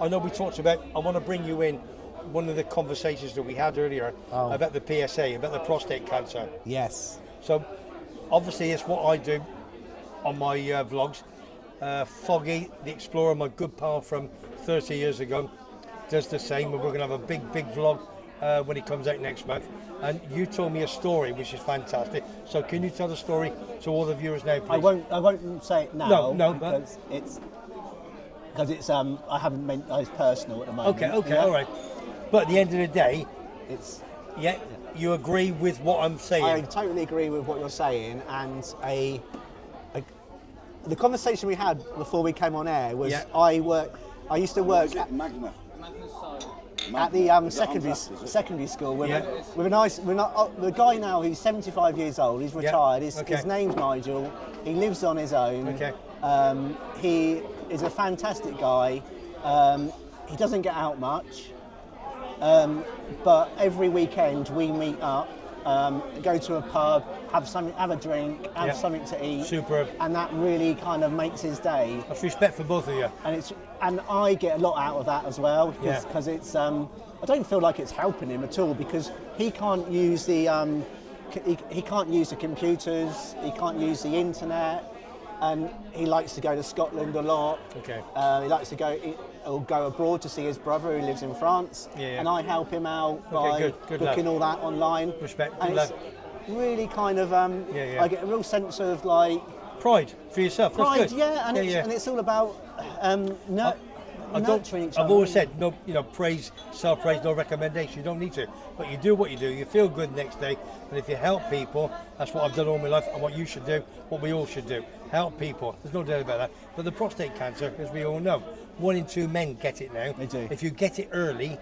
I know we talked about, I want to bring you in one of the conversations that we had earlier about the PSA, about the prostate cancer.
Yes.
So obviously it's what I do on my vlogs. Foggy, the Explorer, my good pal from 30 years ago, does the same. We're going to have a big vlog when it comes out next month. And you told me a story which is fantastic. So can you tell the story to all the viewers now, please?
I won't say it now.
No,
because it's I haven't meant it's personal at the moment.
Okay,
yeah?
all right. But at the end of the day,
It's.
you agree with what I'm saying.
I totally agree with what you're saying, and the conversation we had before we came on air was
Yeah.
I used to work at
Magna.
the secondary school with the guy now who's 75 years old. He's retired.
Okay.
His name's Nigel. He lives on his own.
Okay.
He is a fantastic guy. He doesn't get out much, but every weekend we meet up, go to a pub, have a drink, have something to eat.
Superb.
And that really kind of makes his day.
That's respect for both of you.
And I get a lot out of that as well,
Yeah.
because it's I don't feel like it's helping him at all, because he can't use the he can't use the computers, he can't use the internet, and he likes to go to Scotland a lot.
Okay.
He likes to go. will go abroad to see his brother who lives in France, and I help him out by booking all that online.
Respect,
and
good
it's really kind of, I get a real sense of like
pride for yourself.
Pride,
That's good.
and it's all about nurturing each other.
I've always said, no, praise, self-praise, no recommendation. You don't need to, but you do what you do. You feel good the next day, and if you help people, that's what I've done all my life, and what you should do, what we all should do. Help people. There's no doubt about that. But the prostate cancer, as we all know, 1 in 2 men get it now.
They do.
If you get it early,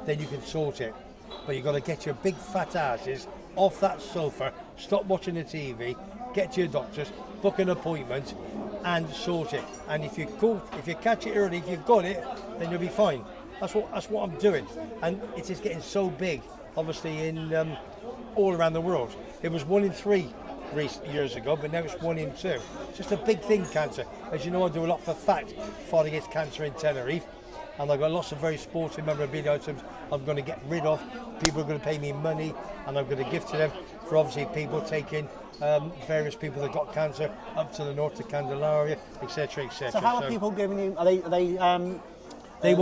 then you can sort it. But you've got to get your big fat asses off that sofa, stop watching the TV, get to your doctors, book an appointment, and sort it. And if you catch it early, if you've got it, then you'll be fine. That's what I'm doing. And it is getting so big, obviously, in all around the world. It was 1 in 3 years ago, but now it's 1 in 2. It's just a big thing, cancer. As you know, I do a lot for FACT, fight against cancer in Tenerife, and I've got lots of very sporting memorabilia items I'm going to get rid of. People are going to pay me money, and I'm going to give to them for obviously people taking various people that got cancer up to the north to Candelaria, etc., etc.
So how are people giving you?
They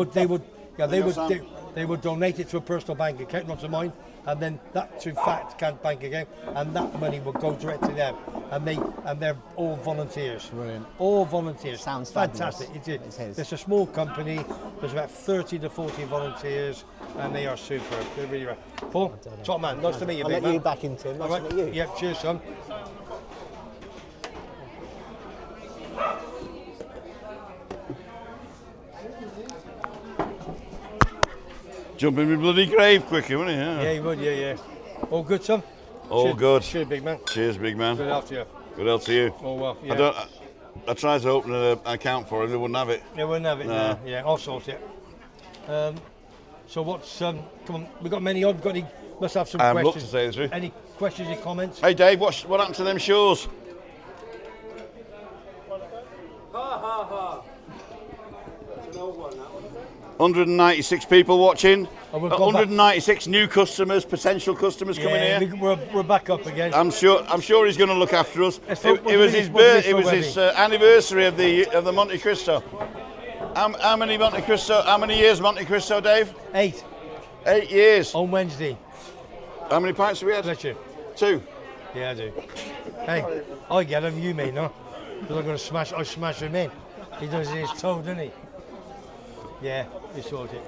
would donate it to a personal bank account, not to mine, and then that to FACT bank account, and that money will go direct to them. And they're all volunteers.
Brilliant.
All volunteers.
Sounds
fantastic.
fabulous. It is.
It's a small company. There's about 30 to 40 volunteers, and they are superb. They're really right. Paul, top man. Nice to meet you,
I'll
big
let
man.
you back in, Tim. Nice to meet you.
Yep. Cheers, son.
Jump in my bloody grave quicker, wouldn't he?
Yeah, you would. Yeah. All good, son.
All good.
Cheers, big man.
Cheers, big man.
Good after you.
Good health to you.
Oh well. Yeah.
I tried to open an account for him, they wouldn't have it.
They wouldn't have it.
No.
No. Yeah, I'll sort it. So what's come on? We got many on. Got any? Must have some questions.
Look to say the truth.
Any questions or comments?
Hey Dave, what happened to them shows?
Ha ha ha. It's an old one, that one.
196 people watching.
Oh, we've got
196 new customers, potential customers coming here.
We're back up again.
I'm sure he's going to look after us. It was his anniversary of the Monte Cristo. How many years Monte Cristo, Dave?
8.
8 years.
On Wednesday.
How many pints have we had?
Bless you.
2.
Yeah, I do. Hey, I get him, you may not. Because I'm going to smash him in. He does it his toe, doesn't he? Yeah, we sort it.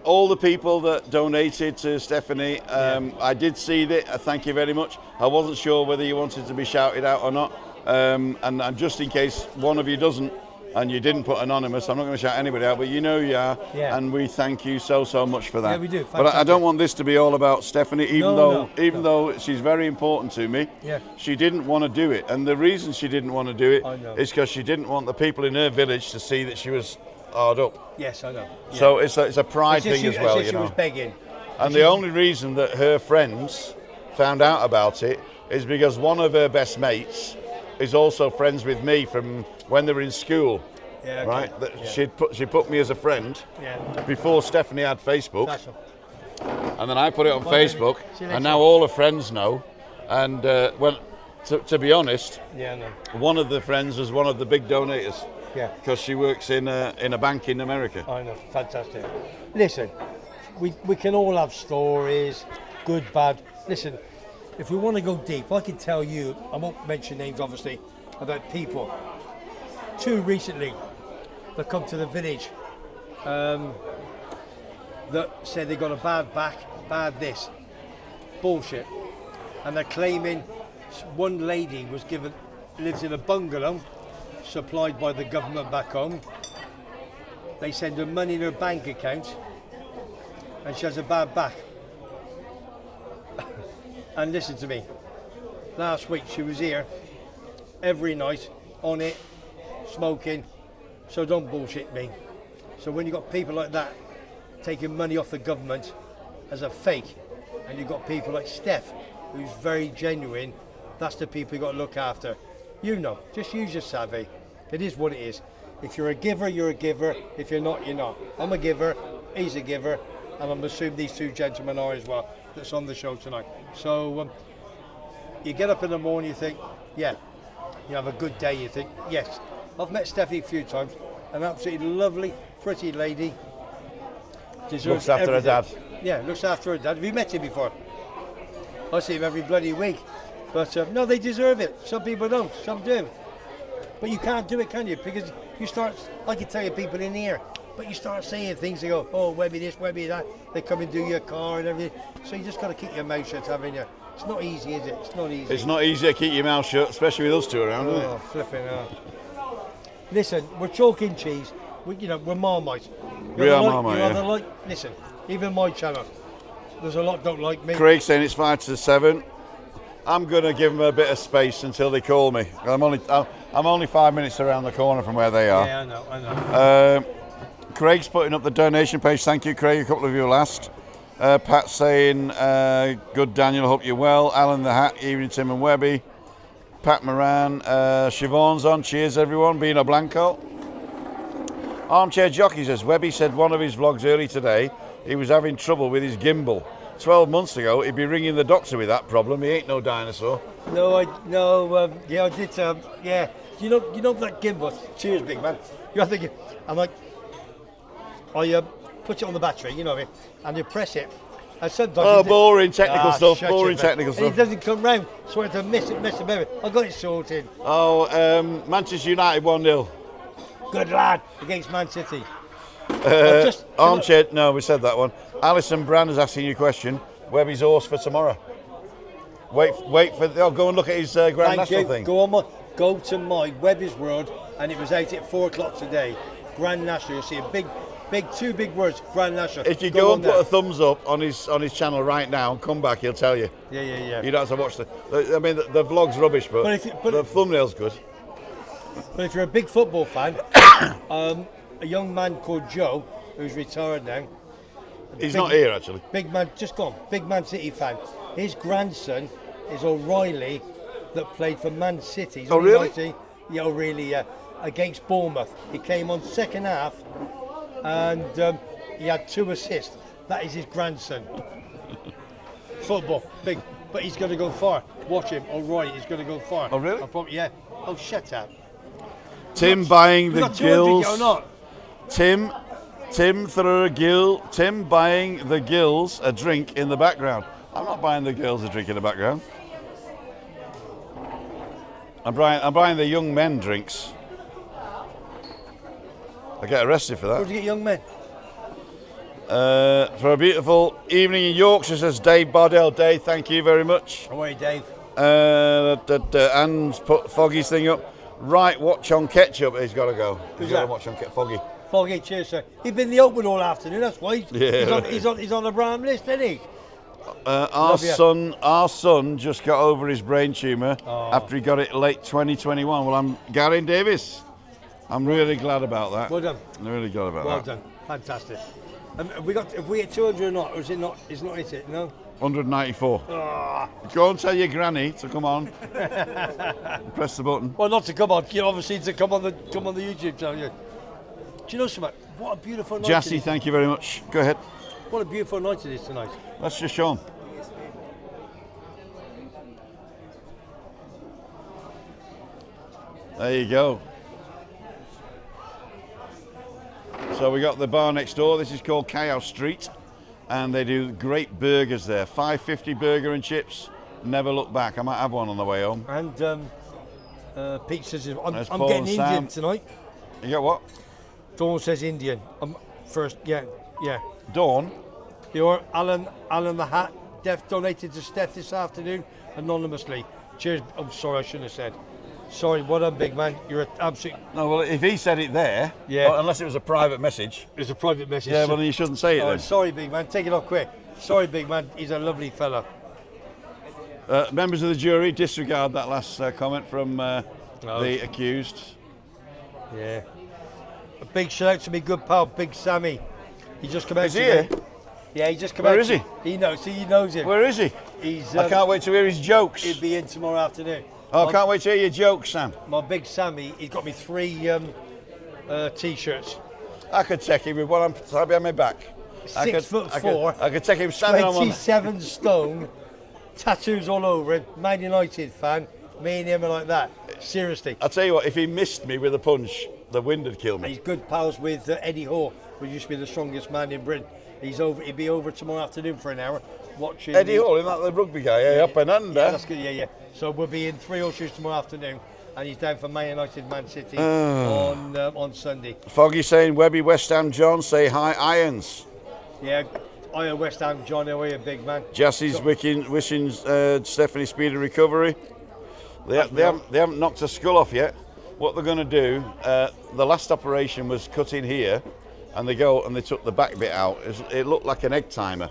All the people that donated to Stephanie, I did see that. Thank you very much. I wasn't sure whether you wanted to be shouted out or not. And just in case one of you doesn't, and you didn't put anonymous, I'm not going to shout anybody out, but you know you are, and we thank you so much for that.
Yeah, we do.
But I don't want this to be all about Stephanie, even though she's very important to me.
Yeah.
She didn't want to do it, and the reason she didn't want to do it is because she didn't want the people in her village to see that she was hard up.
Yes, I know. Yeah.
So it's a pride thing as well, you know.
She was begging.
And the only reason that her friends found out about it is because one of her best mates is also friends with me from when they were in school.
Yeah, okay.
Right? She put me as a friend before Stephanie had Facebook. And then I put it on Facebook, and now all her friends know. And to be honest, one of the friends was one of the big donators.
Yeah.
Because she works in a bank in America.
I know, fantastic. Listen, we can all have stories, good, bad. Listen, if we want to go deep, I can tell you, I won't mention names obviously, about people. 2 recently that come to the village that said they got a bad back, bad this. Bullshit. And they're claiming one lady lives in a bungalow supplied by the government back home. They send her money in her bank account and she has a bad back. And listen to me, last week she was here every night on it, smoking, so don't bullshit me. So when you've got people like that taking money off the government as a fake, and you've got people like Steph, who's very genuine, that's the people you've got to look after. You know, just use your savvy. It is what it is. If you're a giver, you're a giver. If you're not, you're not. I'm a giver, he's a giver, and I'm assuming these 2 gentlemen are as well, that's on the show tonight. So you get up in the morning, you think, yeah, you have a good day, you think, yes. I've met Stephanie a few times. an absolutely lovely, pretty lady. Deserves
Looks after her dad.
Yeah, looks after her dad. Have you met him before? I see him every bloody week. But no, they deserve it. Some people don't, some do. But you can't do it, can you? Because you start, I can tell you people in here, but you start saying things, they go, oh, Webby this, Webby that. They come and do your car and everything. So you just got to keep your mouth shut, haven't you? It's not easy, is it? It's not easy.
It's not easy to keep your mouth shut, especially with us two around, is
Oh,
it?
flipping out. Listen, we're talking cheese. We're Marmite.
We are Marmite,
You
yeah.
either like, listen, even my channel, there's a lot don't like me.
Craig's saying it's 5 to 7. I'm going to give them a bit of space until they call me. I'm only 5 minutes around the corner from where they are.
Yeah, I know.
Craig's putting up the donation page. Thank you, Craig. A couple of you were last. Pat's saying, good Daniel, I hope you're well. Alan the Hat, evening Tim and Webby. Pat Moran, Siobhan's on. Cheers, everyone. Bino Blanco. Armchair Jockey says, Webby said one of his vlogs early today, he was having trouble with his gimbal. 12 months ago, he'd be ringing the doctor with that problem. He ain't no dinosaur.
No, I did. Yeah, you know that gimbal. Cheers, big man. You have to. I'm like, I put it on the battery, you know what I mean, and you press it. And sometimes
Boring technical stuff.
shut
Boring
your
technical
mouth.
stuff.
And it doesn't come round, so I have to mess it baby. I got it sorted.
Oh, Manchester United 1-0.
Good lad against Man City.
Armchair, no, we said that one. Alison Brand is asking you a question. Webby's horse for tomorrow. Wait for. Go and look at his Grand
Thank
National
you.
thing.
Go to my Webby's World, and it was out at 4 o'clock today. Grand National. You'll see a two big words. Grand National.
If you go and put a thumbs up on his channel right now and come back, he'll tell you.
Yeah.
You don't have to watch the vlog's rubbish, but the thumbnail's good.
But if you're a big football fan, a young man called Joe, who's retired now.
He's not here actually.
Big man, just gone. Big Man City fan. His grandson is O'Reilly, that played for Man City. He's
Oh,
only
really?
19. Yeah, O'Reilly, against Bournemouth. He came on second half, and he had 2 assists. That is his grandson. Football, big, but he's going to go far. Watch him, O'Reilly. He's going to go far.
Oh, really?
Yeah. Oh, shut up.
Tim buying the
You got 200
gills.
or not?
Tim buying the gills a drink in the background. I'm not buying the girls a drink in the background. I'm buying the young men drinks. I get arrested for
Where'd
that.
you get young men?
For a beautiful evening in Yorkshire, says Dave Bardell. Dave, thank you very much.
How are you, Dave?
Anne's put Foggy's thing up. Right, watch on ketchup. He's got to go. He's got to
that?
watch on Foggy.
Foggy, cheers, sir. He's been in the open all afternoon. That's why
Yeah.
he's on the Bram list, isn't he?
Our son just got over his brain tumour after he got it late 2021. Well, I'm Gary Davis. I'm really glad about that.
Well done.
I'm really glad about
Well
that.
done. Fantastic. Have we hit 200 or not? Or is it not? It's not hit it. No.
194. Go and tell your granny to come on. Press the button.
Well, not to come on. You obviously to come on the YouTube channel. Yeah. Do you know something? What a beautiful night.
Jassy, thank you very much. Go ahead.
What a beautiful night it is tonight.
Let's just show 'em. There you go. So we got the bar next door. This is called Cow Street, and they do great burgers there. $5.50 burger and chips. Never look back. I might have one on the way home.
And Pete says I'm
Paul
getting
and
Indian
Sam.
tonight.
You got what?
Dawn says Indian. First, yeah.
Dawn.
You're Alan the Hat. Def donated to Steph this afternoon anonymously. Cheers. I'm sorry, I shouldn't have said. Sorry, well done, big man. You're an absolute.
No, well, if he said it there,
Yeah.
well, unless it was a private message.
It's a private message.
Yeah, well, then you shouldn't say it
Oh,
then.
sorry, big man. Take it off quick. Sorry, big man. He's a lovely fella.
Members of the jury, disregard that last comment from the accused.
Yeah. A big shout out to me good pal, Big Sammy. He just come out
Is he
today.
here?
Yeah, he just come
Where
out.
is he?
He knows. See, he knows him.
Where is he?
He's.
I can't wait to hear his jokes.
He'll be in tomorrow afternoon.
Oh, I can't wait to hear your jokes, Sam.
My Big Sammy, he's got me 3 t-shirts.
I could take him with one arm behind my back.
6'4".
I could take him standing on one.
27 stone. Tattoos all over him. Man United fan. Me and him are like that. Seriously.
I'll tell you what, if he missed me with a punch, the wind would kill me.
He's good pals with Eddie Hall, who used to be the strongest man in Britain. He'd be over tomorrow afternoon for an hour watching.
Eddie Hall, isn't that the rugby guy? Yeah, up and under.
Yeah, that's good. Yeah. So we'll be in 3 horseshoes tomorrow afternoon, and he's down for Man United, Man City on Sunday.
Foggy saying Webby, West Ham, John, say hi, Irons.
Yeah, I am West Ham, John. How are you, big man?
Jesse's wishing Stephanie speedy recovery. They haven't knocked her skull off yet. What they're going to do, the last operation was cut in here, and they took the back bit out. It looked like an egg timer,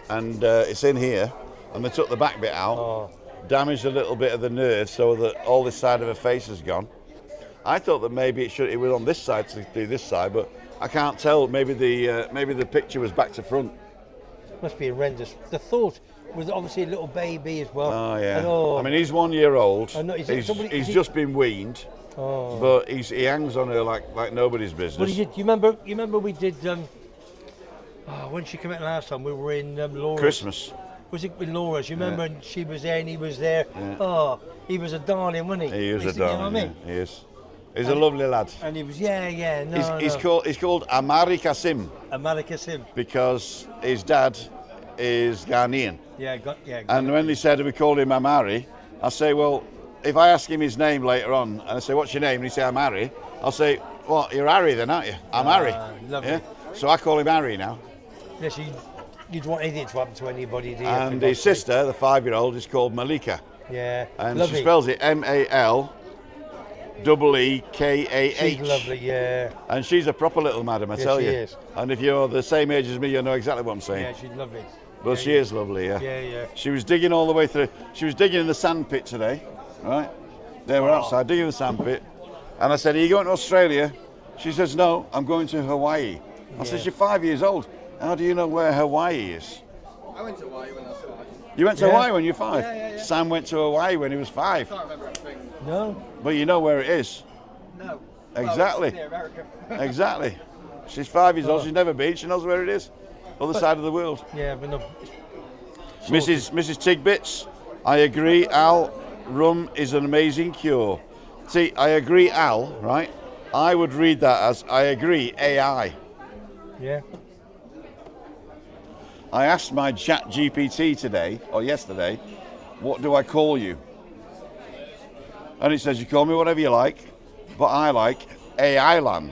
and it's in here, and they took the back bit out, damaged a little bit of the nerve, so that all this side of her face has gone. I thought that maybe it was on this side to do this side, but I can't tell. Maybe the picture was back to front.
Must be horrendous. The thought was obviously a little baby as well.
Oh yeah.
And,
I mean, he's 1 year old.
I know,
He's just been weaned.
Oh.
But he hangs on her like nobody's business.
Well, you remember we did when she came out last time, we were in Laura's.
Christmas.
Was it with Laura's? You remember?
Yeah.
And she was there and he was there.
Yeah.
Oh, he was a darling, wasn't he?
He is a
You know what I
darling.
mean?
Yeah, he is. He's a lovely lad.
And he was no.
He's called Amari Kasim
America Sim.
because his dad is Ghanaian.
Yeah.
And when they said we called him Amari, I say, well, if I ask him his name later on, and I say, what's your name? And he say, I'm Harry. I'll say, well, you're Harry then, aren't you? I'm Harry.
Lovely.
Yeah? So I call him Harry now.
Yes, you'd want anything to happen to anybody, do you?
And his sister, the 5-year-old, is called Malika.
Yeah.
And
lovely.
she spells it M-A-L-E-E-K-A-H.
She's lovely, yeah.
And she's a proper little madam, I tell you.
She is.
And if you're the same age as me, you'll know exactly what I'm saying.
Yeah, she's lovely.
But she is lovely, yeah.
Yeah.
She was digging all the way through. She was digging in the sand pit today, right? They were outside digging the sand pit. And I said, are you going to Australia? She says, no, I'm going to Hawaii. I said, you're 5 years old. How do you know where Hawaii is?
I went to Hawaii when I was 5.
You went to Hawaii when you were 5?
Yeah.
Sam went to Hawaii when he was 5.
I can't remember everything.
No.
But you know where it is.
No.
Exactly.
Well, it's near America.
Exactly. She's 5 years old. She's never been. She knows where it is. Other side of the world.
Yeah, but no.
Mrs. Tigbits, I agree, Al. Rum is an amazing cure. See, I agree, Al, right? I would read that as I agree, AI.
Yeah.
I asked my chat GPT today, or yesterday, what do I call you? And it says, you call me whatever you like, but I like AI Lan.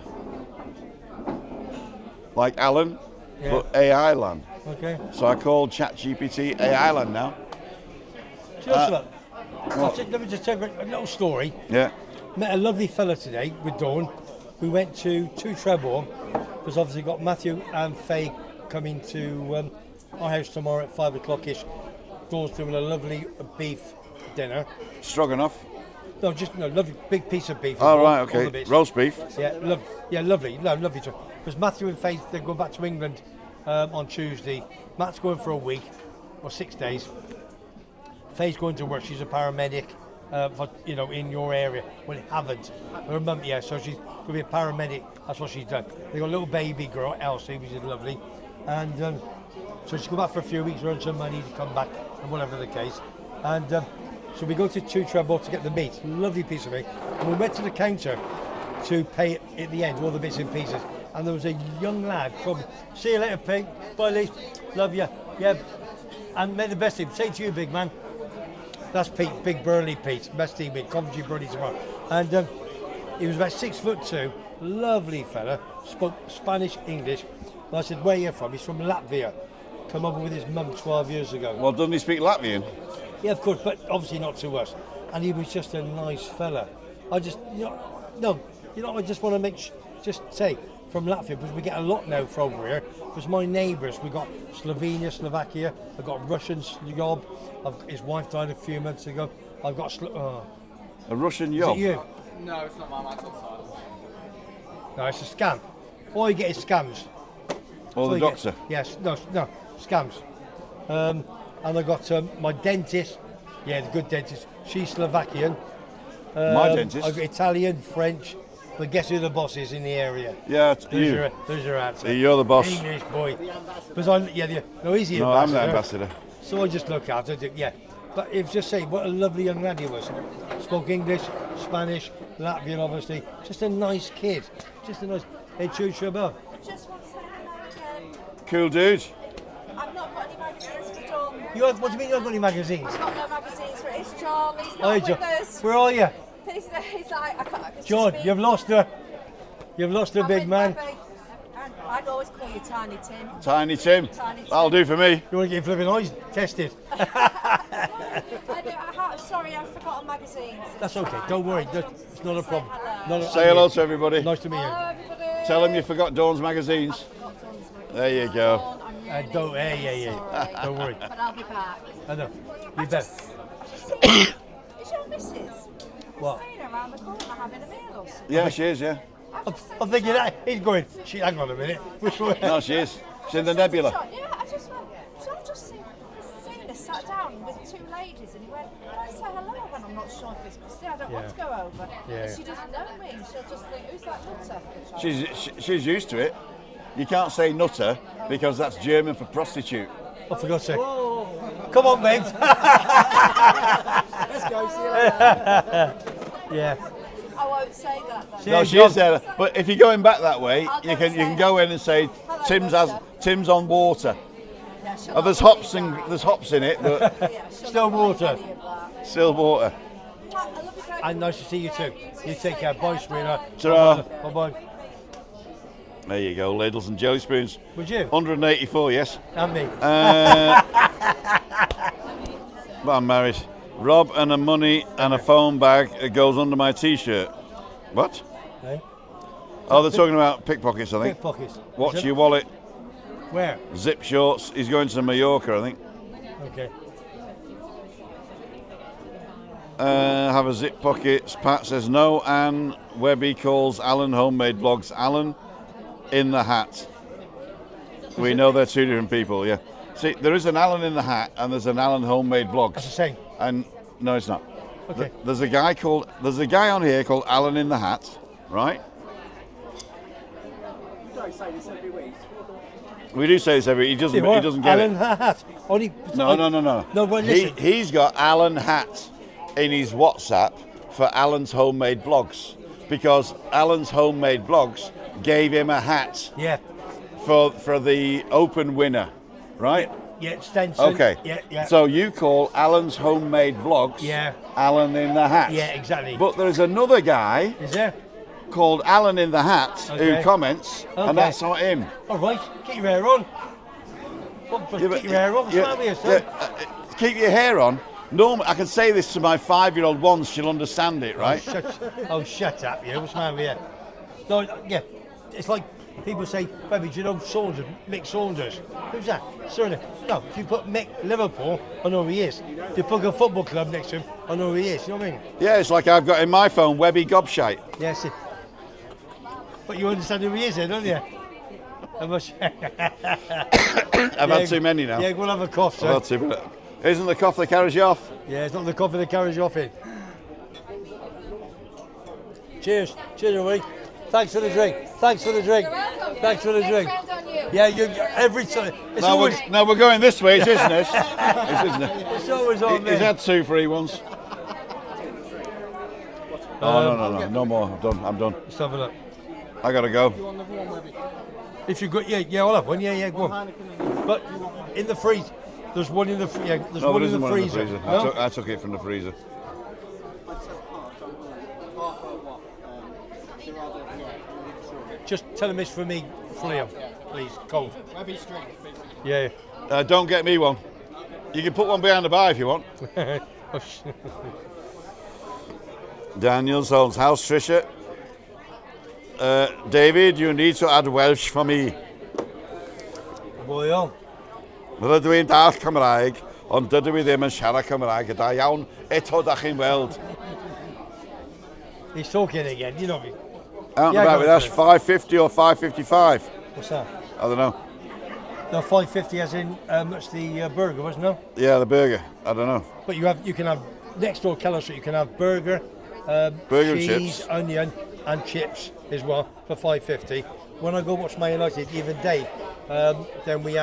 Like Alan, but AI Lan.
Okay.
So I called ChatGPT AI Lan now.
Just look. Let me just tell you a little story.
Yeah.
Met a lovely fella today with Dawn. We went to Two Treble because obviously got Matthew and Faye coming to our house tomorrow at 5 o'clock-ish. Dawn's doing a lovely beef dinner.
Stroganoff.
No, just lovely big piece of beef.
Oh, right, okay. Roast beef.
Yeah, lovely. Lovely. Because Matthew and Faye, they're going back to England on Tuesday. Matt's going for a week or 6 days. Faye's going to work. She's a paramedic, in your area. Well, haven't. Her mum, so she's going to be a paramedic. That's what she's done. They got a little baby girl, Elsie, which is lovely, and so she's going back for a few weeks, earn some money to come back, and whatever the case. And so we go to Two Treble to get the meat. Lovely piece of meat. And we went to the counter to pay it at the end, all the bits and pieces. And there was a young lad from, see you later, Pete. Bye, Lee. Love you. Yeah. And may the best team. Say to you, big man. That's Pete, big burly Pete. Best team in Coventry, Burley tomorrow. And he was about 6'2", lovely fella. Spoke Spanish, English. And I said, where are you from? He's from Latvia. Come over with his mum 12 years ago.
Well, doesn't he speak Latvian?
Yeah, of course, but obviously not to us. And he was just a nice fella. I just, I just want to just say, from Latvia, because we get a lot now from over here. Because my neighbours, we got Slovenia, Slovakia, I've got Russians job. His wife died a few months ago. I've got
a Russian
is
job.
it you?
No, it's not my silence.
No, it's a scam. All you get is scams.
Or the doctor.
Yes, no, scams. And I got my dentist. Yeah, the good dentist. She's Slovakian.
My dentist.
I've got Italian, French. But guess who the boss is in the area?
Yeah, it's you.
There's your answer.
You're the boss.
English boy. Because he's the
No,
ambassador.
I'm the ambassador.
So I just look after it. Yeah. But if just say what a lovely young lad he was. Spoke English, Spanish, Latvian, obviously. Just a nice kid. Just a nice. Hey, choo above.
I just want to say hello again.
Cool dude.
I've not got any magazines for Dawn.
What do you mean you haven't got any magazines?
I've got no magazines for it. It's John. He's
Oh,
not
hey,
with
John.
us.
Where are you?
He's like, I can't. it's
John,
just me.
you've lost her. You've lost her,
I'm
big
with
man.
Webby. And I'd always call you Tiny Tim.
Tiny Tim.
Tiny Tim.
That'll do for me.
You want to get your flipping eyes tested?
Sorry, I forgot a magazine.
That's okay. Don't worry. It's not a problem.
Say hello to everybody.
Nice to meet you.
Hello, everybody.
Tell them you forgot Dawn's magazines. There you go.
Don't. Yeah.
Sorry,
Don't worry.
but I'll be back.
I know. You bet.
Is your missus?
What?
Seen her around the corner having a meal or something?
Yeah, she is, yeah.
I'm thinking that he's going. Hang on a minute. Which way?
No, she is. She's in the nebula.
Yeah, I just went. So I've just seen her sat down with two ladies, and he went, "Can I say hello?" I went, "I'm not sure if it's Christine. I don't want to go over."
Yeah.
And she doesn't know me. She'll just think, "Who's that nutter?"
She's used to it. You can't say nutter because that's German for prostitute.
Oh, for God's sake. Come on, mate.
Let's go, see you later.
Yeah.
I won't say that. Then.
No, she is there. But if you're going back that way, you can go in and say
Hello,
Tim's on water.
Yeah, she'll
Oh, there's
not
hops
believe
and
that.
there's hops in it, but
Yeah, she'll
Still
not believe
water.
any of that.
still water.
I love you, Greg.
And nice to see you too. You take care. Bye, sweetheart.
Ta-ra.
Bye-bye.
There you go, ladles and jelly spoons.
Would you?
184, yes.
And me.
But I'm married. Rob and a money and a phone bag that goes under my t-shirt. What?
Hey?
Oh, they're talking about pickpockets, I think.
Pickpockets.
Watch
Is it-
your wallet.
Where?
Zip shorts. He's going to Mallorca, I think.
Okay.
Have a zip pockets. Pat says no, and Webby calls Alan homemade vlogs Alan in the hat. We know they're two different people, yeah. See, there is an Alan in the hat and there's an Alan homemade vlogs.
That's the same.
And no, it's not.
Okay.
There's a guy on here called Alan in the hat, right?
You don't say this every week.
We do say this every. He doesn't get
Alan
it.
Hat. Only.
No.
No, but listen.
He's got Alan Hat in his WhatsApp for Alan's homemade vlogs because Alan's homemade vlogs gave him a hat
Yeah.
for the open winner, right?
Yeah. Stenson.
Okay.
Yeah.
So you call Alan's homemade vlogs
Yeah.
Alan in the hat.
Yeah. Exactly.
But there's another guy
Is there?
called Alan in the hat
Okay.
who comments,
Okay.
and that's not him.
All right. Get your hair on. Get your hair on. What's wrong with you, son?
Keep your hair on. Normally, I can say this to my 5-year-old once; she'll understand it, right?
Shut up, you. What's the matter with you? No, yeah. It's like people say, "Baby, do you know Saunders, Mick Saunders?" Who's that? Certainly. No, if you put Mick Liverpool, I know who he is. If you put a football club next to him, I know who he is. You know what I mean?
Yeah, it's like I've got in my phone Webby Gobshite.
Yes. But you understand who he is, then, don't you?
I've had too many now.
Yeah, we'll have a cough, sir.
I've had too many. Isn't the cough that carries you off?
Yeah, it's not the coffee that carries you off in. Cheers. Cheers, everybody. Thanks for the drink. Thanks for the drink. Thanks for the drink. Yeah, you every time. It's always,
No, we're going this way, isn't it? Isn't it?
it's always on
He's
me.
had 2 free ones. No more. I'm done.
Let's have a look.
I gotta go.
If you got, yeah, I'll have one. Yeah, go on. But in the freezer, there's one in the there's
No,
one
there
in
isn't
the
one in the
freezer.
freezer.
No?
I took it from the freezer.
Just tell them it's for me, Liam, please. Cold. Yeah.
Don't get me one. You can put one behind the bar if you want.
Oh, shit.
Daniel's owns house, Trisha. David, you need to add Welsh for me.
Boy, oh.
Rydw i'n dall Cymraeg, ond dydw i ddim yn siarad Cymraeg gyda iawn eto da chi'n weld.
He's talking again, you know me.
Out and
Yeah,
about
go
with
on,
that's
sir.
550 or 555.
What's that?
I don't know.
No, 550 as in it's the burger, wasn't it? No?
Yeah, the burger. I don't know.
But you can have next door Keller Street. You can have burger,
Burger and
cheese,
chips.
onion, and chips as well for 550. When I go watch Man United, even Dave, then we're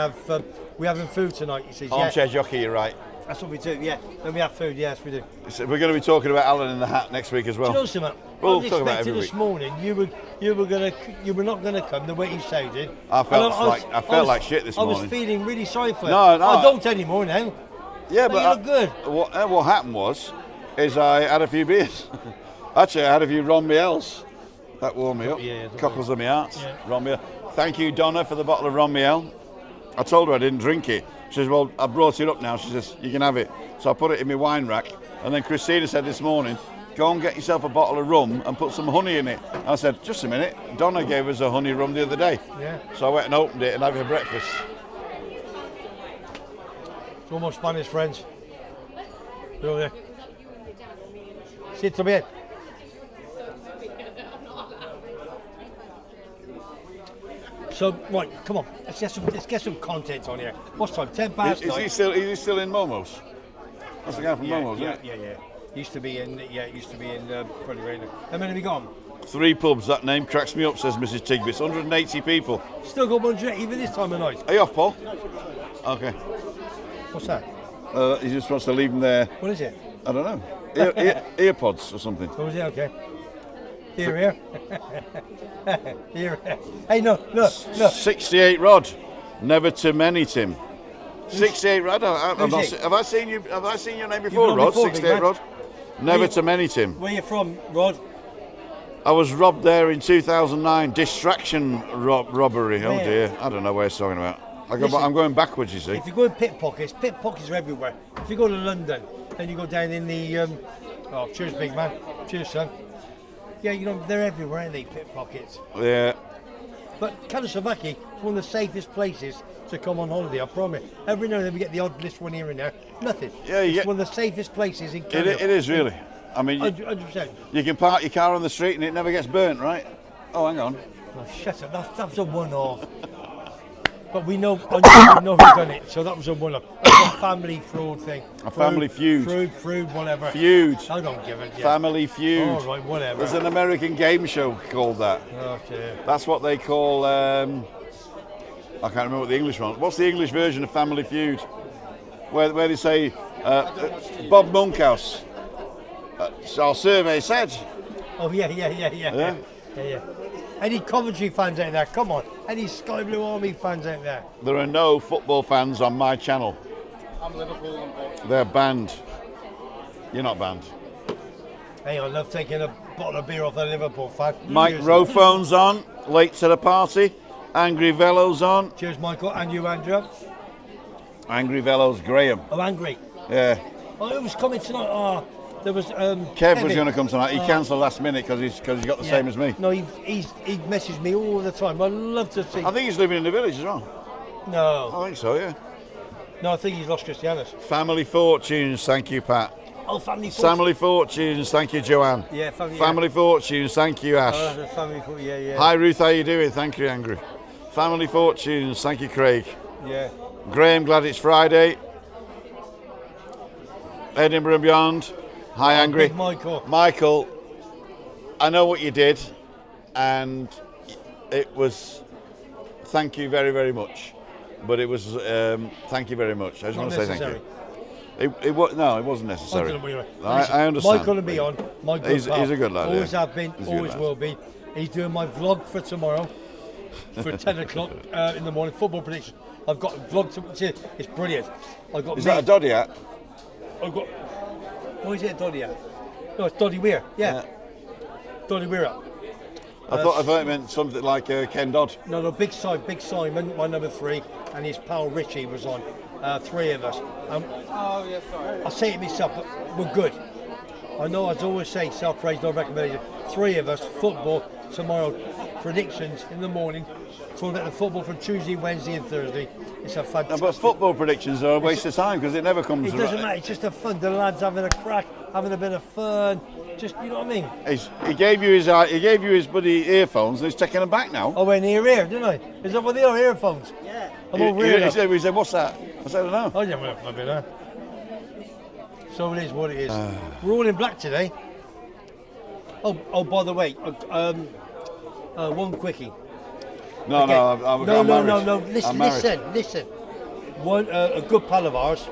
having food tonight. He says,
Armchair jockey, you're right.
That's what we do, yeah. Then we have food, yes, we do.
So we're going to be talking about Alan in the Hat next week as well.
Do you know something?
We'll
I was
talk about
expecting
every
this
week.
morning you were not gonna come the way you sounded.
I felt
And
like shit this morning.
I was feeling really sorry for you.
No,
I don't anymore now.
Yeah,
No,
but
you look good.
What happened is I had a few beers. Actually, I had a few Ron Miels. That warmed me up.
Yeah,
Cockles of my heart.
Yeah.
Ron Miel. Thank you, Donna, for the bottle of Ron Miel. I told her I didn't drink it. She says, well, I brought it up now. She says, you can have it. So I put it in my wine rack. And then Christina said this morning, go and get yourself a bottle of rum and put some honey in it. I said, just a minute. Donna gave us a honey rum the other day.
Yeah.
So I went and opened it and had a breakfast.
It's almost Spanish friends. Go there. Sit bien. So, right, come on. Let's get some content on here. What's time? 10 past
Is
9.
he still in Momo's? That's the guy from Momo's, isn't it?
Yeah. Used to be in Pretty Rainer. How many have we gone?
3 pubs, that name cracks me up, says Mrs. Tigby. It's 180 people.
Still got 100 even this time of night.
Are you off, Paul? Okay.
What's that?
He just wants to leave them there.
What is it?
I don't know. Earpods or something.
What was it? Okay. Here. Here. Hey, no.
68 Rod. Never too many, Tim. 68 Rod. Have I seen your name before,
been on
Rod?
before,
68
big man.
Rod. Never too many, Tim.
Where you from, Rod?
I was robbed there in 2009. Distraction robbery. Oh
Where?
dear. I don't know what he's talking about.
Listen,
I'm going backwards, you see.
If you go in pickpockets are everywhere. If you go to London, then you go down in the. Oh, cheers, big man. Cheers, son. Yeah, you know, they're everywhere, aren't they, pickpockets?
Yeah.
But Kalasovaki is one of the safest places to come on holiday, I promise. Every now and then we get the odd list one here and there. Nothing.
Yeah,
it's one of the safest places in Canada.
It is really. I mean,
100%.
you can park your car on the street and it never gets burnt, right? Oh, hang on.
Oh, shut up. That was a one-off. But we know who done it, so that was a one-off. That's a family fraud thing.
Family feud.
Fraud, whatever.
Feud.
I don't give it. Yeah.
Family feud.
All right, whatever.
There's an American game show called that.
Okay.
That's what they call. I can't remember what the English one. What's the English version of Family Feud? Where they say Bob Monkhouse. Our survey said.
Oh yeah. Any Coventry fans out there? Come on. Any Sky Blue Army fans out there?
There are no football fans on my channel.
I'm Liverpool, unfortunately.
They're banned. You're not banned.
Hey, I love taking a bottle of beer off a Liverpool fan.
Mike Rofone's on, late to the party. Angry Velo's on.
Cheers, Michael, and you, Andrew.
Angry Velo's Graham.
Oh, Angry.
Yeah.
Oh, it was coming tonight. Oh, there was.
Kev was going to come tonight. He cancelled last minute because he's got the same as me.
No, he messaged me all the time. I'd love to see.
I think he's living in the village as well.
No.
I think so, yeah.
No, I think he's lost Christianus.
Family Fortunes, thank you, Pat.
Oh, Family Fortunes.
Family Fortunes, thank you, Joanne.
Yeah,
Family Fortunes, thank you, Ash.
Family Fortunes, yeah.
Hi, Ruth, how you doing? Thank you, Angry. Family Fortunes, thank you, Craig.
Yeah.
Graham, glad it's Friday. Edinburgh and beyond. Hi, Angry.
Big Michael.
Michael, I know what you did, and it was thank you very, very much. But it was thank you very much. I just want to say thank you. It wasn't necessary. I understand.
Michael and beyond.
He's a good lad.
Always
yeah.
have been,
He's
always will be. He's doing my vlog for tomorrow for 10 o'clock in the morning. Football prediction. I've got a vlog it's brilliant.
Is that a Doddy hat?
I've got. Why is it a Doddy hat? No, it's Doddy Weir. Yeah. Doddy Weir hat.
I thought it meant something like Ken Dodd.
No, Big Simon, my number 3, and his pal Richie was on. 3 of us.
Oh, yeah, sorry.
I say it myself, but we're good. I know, as I always say, self-praise, no recommendation. 3 of us, football tomorrow, predictions in the morning. Talking about the football from Tuesday, Wednesday, and Thursday. It's a fantastic.
No, but football predictions are a waste of time because it never comes.
It doesn't matter. It's just a fun. The lads having a crack, having a bit of fun. Just, you know what I mean?
He gave you his bloody earphones and he's taking them back now.
I went here, didn't I? Is that what they are, earphones?
Yeah.
I'm over here.
He said, what's that? I said, I don't know.
I don't know. I don't know. So it is what it is. We're all in black today. Oh, by the way, one quickie.
No,
Okay.
I'm married.
No. Listen. One, a good pal of ours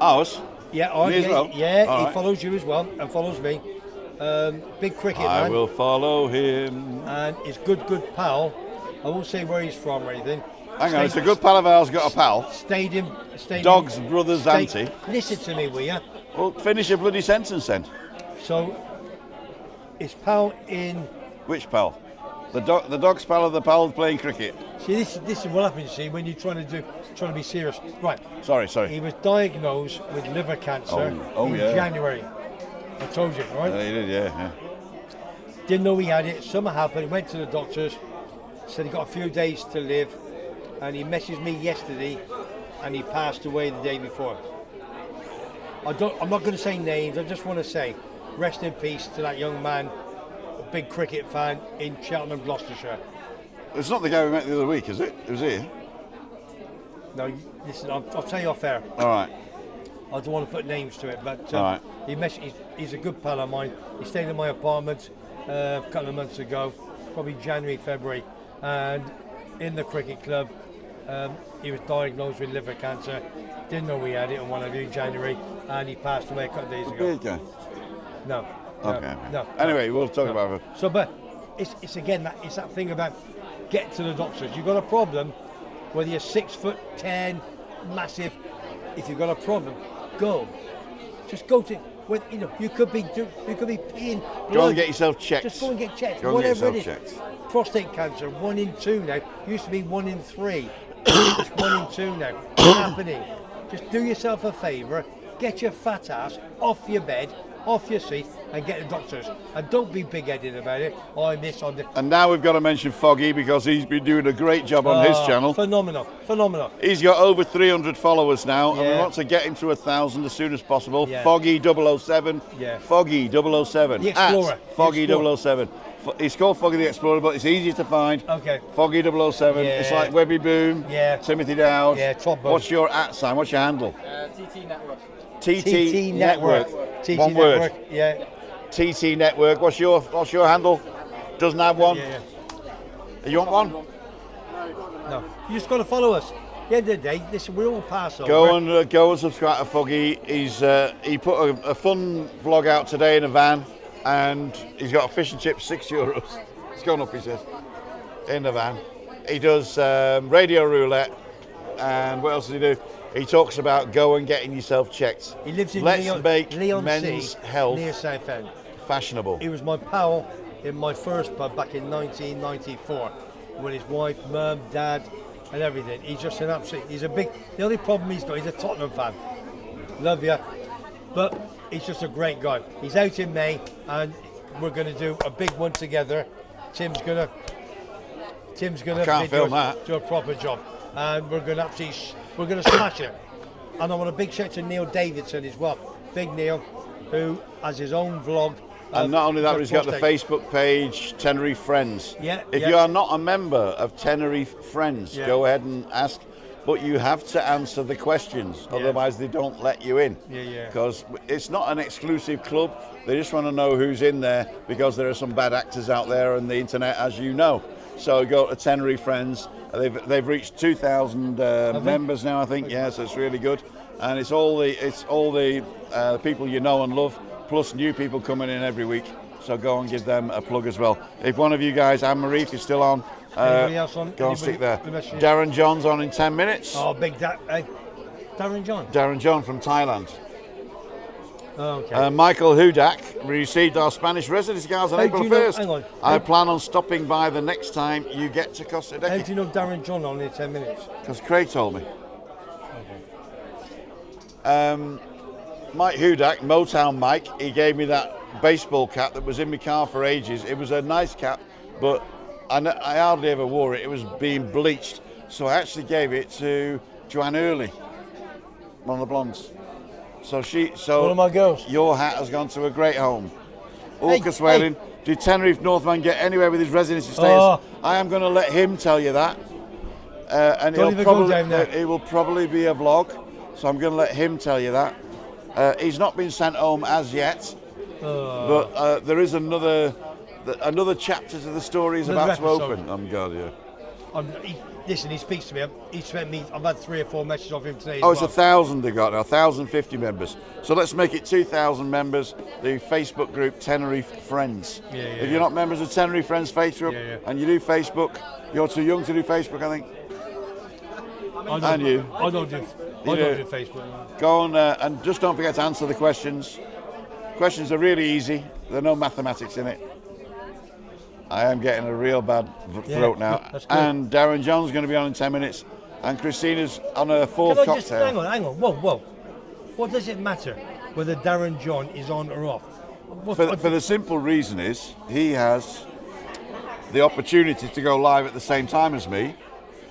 Ours?
Yeah,
Me as well?
Yeah,
All
he
right.
follows you as well and follows me. Big cricket
I
man.
will follow him.
And his good pal. I won't say where he's from or anything.
Hang on, it's a good pal of ours got a pal.
Stadium.
Dog's brother's auntie.
Listen to me, will you?
Well, finish your bloody sentence then.
So, his pal in.
Which pal? The dog's pal of the pal playing cricket.
See, this is what happens. See, when you're trying to be serious. Right.
Sorry.
He was diagnosed with liver cancer in January. I told you, right?
Yeah, you did, yeah.
Didn't know he had it. Something happened. He went to the doctors. Said he got a few days to live, and he messaged me yesterday, and he passed away the day before. I'm not going to say names. I just want to say, rest in peace to that young man, a big cricket fan in Cheltenham, Gloucestershire.
It's not the guy we met the other week, is it? It was here.
No, listen. I'll tell you off air.
All right.
I don't want to put names to it, but
All right.
he's a good pal of mine. He stayed in my apartment a couple of months ago, probably January, February, and in the cricket club, he was diagnosed with liver cancer. Didn't know we had it on one of you in January, and he passed away a couple of days ago.
Big guy.
No.
Okay.
No.
Anyway, we'll talk about it.
So, but it's again that thing about get to the doctors. You've got a problem, whether you're 6'10", massive. If you've got a problem, go. Just go to. Well, you could be paying.
Go and get yourself checked.
Just go and get checked.
Go and get
Whatever
yourself
it is.
checked.
Prostate cancer, 1 in 2 now. Used to be 1 in 3. It's 1 in 2 now. What's happening? Just do yourself a favour. Get your fat ass off your bed, off your seat, and get the doctors. And don't be big-headed about it. Oh, I'm this, I'm this.
And now we've got to mention Foggy because he's been doing a great job on his channel.
Phenomenal.
He's got over 300 followers now, and we
Yeah.
want to get him to 1,000 as soon as possible.
Yeah.
Foggy 007.
Yeah.
Foggy 007.
The Explorer.
At Foggy
The Explorer.
007. He's called Foggy the Explorer, but it's easy to find.
Okay.
Foggy 007.
Yeah.
It's like Webby Boom.
Yeah.
Timothy Dowd.
Yeah, Trombone.
What's your @ sign? What's your handle?
TT Network.
TT Network.
TT
One
Network.
word.
Yeah.
TT Network. What's your handle? Doesn't have one.
Yeah.
You want one?
No. You just got to follow us. At the end of the day, listen, we're all pass over.
Go and subscribe to Foggy. He put a fun vlog out today in a van, and he's got a fish and chips, €6. It's gone up, he says, in the van. He does radio roulette, and what else does he do? He talks about go and getting yourself checked.
He lives in
Let's
Leon,
make
Leon
men's
C,
health
near Southend.
fashionable.
He was my pal in my first pub back in 1994 with his wife, mum, dad, and everything. He's just an absolute. The only problem he's got, he's a Tottenham fan. Love you, but he's just a great guy. He's out in May, and we're going to do a big one together. Tim's gonna
can't film that.
do a proper job, and we're going to smash it. And I want a big shout to Neil Davidson as well. Big Neil, who has his own vlog.
And not only that, but he's got the
prostate.
Facebook page, Tenerife Friends.
Yeah,
If
yeah.
you are not a member of Tenerife Friends,
Yeah.
go ahead and ask. But you have to answer the questions, otherwise they don't let you in.
Yeah.
Because it's not an exclusive club. They just want to know who's in there because there are some bad actors out there on the internet, as you know. So go to Tenerife Friends. They've reached 2,000 members now, I think. Yeah, so it's really good. And it's all the people you know and love, plus new people coming in every week. So go and give them a plug as well. If one of you guys, Anne-Marie, if you're still on,
Anybody else on?
go and stick there.
Anybody-
Darren John's on in 10 minutes.
Oh, big Darren John.
Darren John from Thailand.
Oh, okay.
Michael Hudak received our Spanish residency cards on
How
April
do you know-
1st.
hang on.
I plan on stopping by the next time you get to Costa
How
Rica.
do you know Darren John only 10 minutes?
Because Craig told me. Mike Hudak, Motown Mike, he gave me that baseball cap that was in my car for ages. It was a nice cap, but I hardly ever wore it. It was being bleached. So I actually gave it to Joanne Early, one of the blondes. So
One of my girls.
your hat has gone to a great home.
Hey,
Orcus Whaling, did Tenerife Northman get anywhere with his residency status?
Oh.
I am going to let him tell you that. And
Don't even go down there.
it will probably be a vlog, so I'm going to let him tell you that. He's not been sent home as yet, but there is another chapter to the story is
Another
about to
episode.
open. God, yeah.
Listen, he speaks to me. He sent me. I've had 3 or 4 messages of him today.
Oh, it's 1,000 they got now, 1,050 members. So let's make it 2,000 members. The Facebook group Tenerife Friends.
Yeah,
If you're not members of Tenerife Friends Facebook and you do Facebook, you're too young to do Facebook, I think.
I don't do Facebook.
Go on and just don't forget to answer the questions. Questions are really easy. There are no mathematics in it. I am getting a real bad throat now. And Darren John's going to be on in 10 minutes. And Christina's on her 4th
Can I
cocktail.
just, hang on. Whoa. What does it matter whether Darren John is on or off?
For the simple reason is he has the opportunity to go live at the same time as me,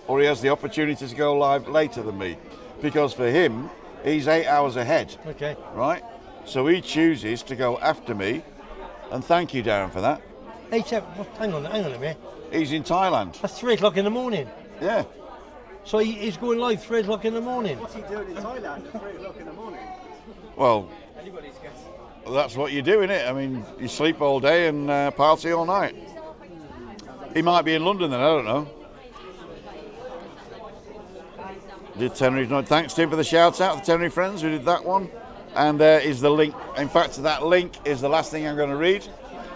or he has the opportunity to go live later than me. Because for him, he's 8 hours ahead.
Okay.
Right? So he chooses to go after me. And thank you, Darren, for that.
Hang on a minute.
He's in Thailand.
That's 3 o'clock in the morning.
Yeah.
So he's going live 3 o'clock in the morning.
What's he doing in Thailand at 3 o'clock in the morning?
Well, that's what you do, innit? I mean, you sleep all day and party all night. He might be in London then, I don't know. Did Tenerife? No, thanks, Tim, for the shout out. The Tenerife Friends, we did that one. And there is the link. In fact, that link is the last thing I'm going to read.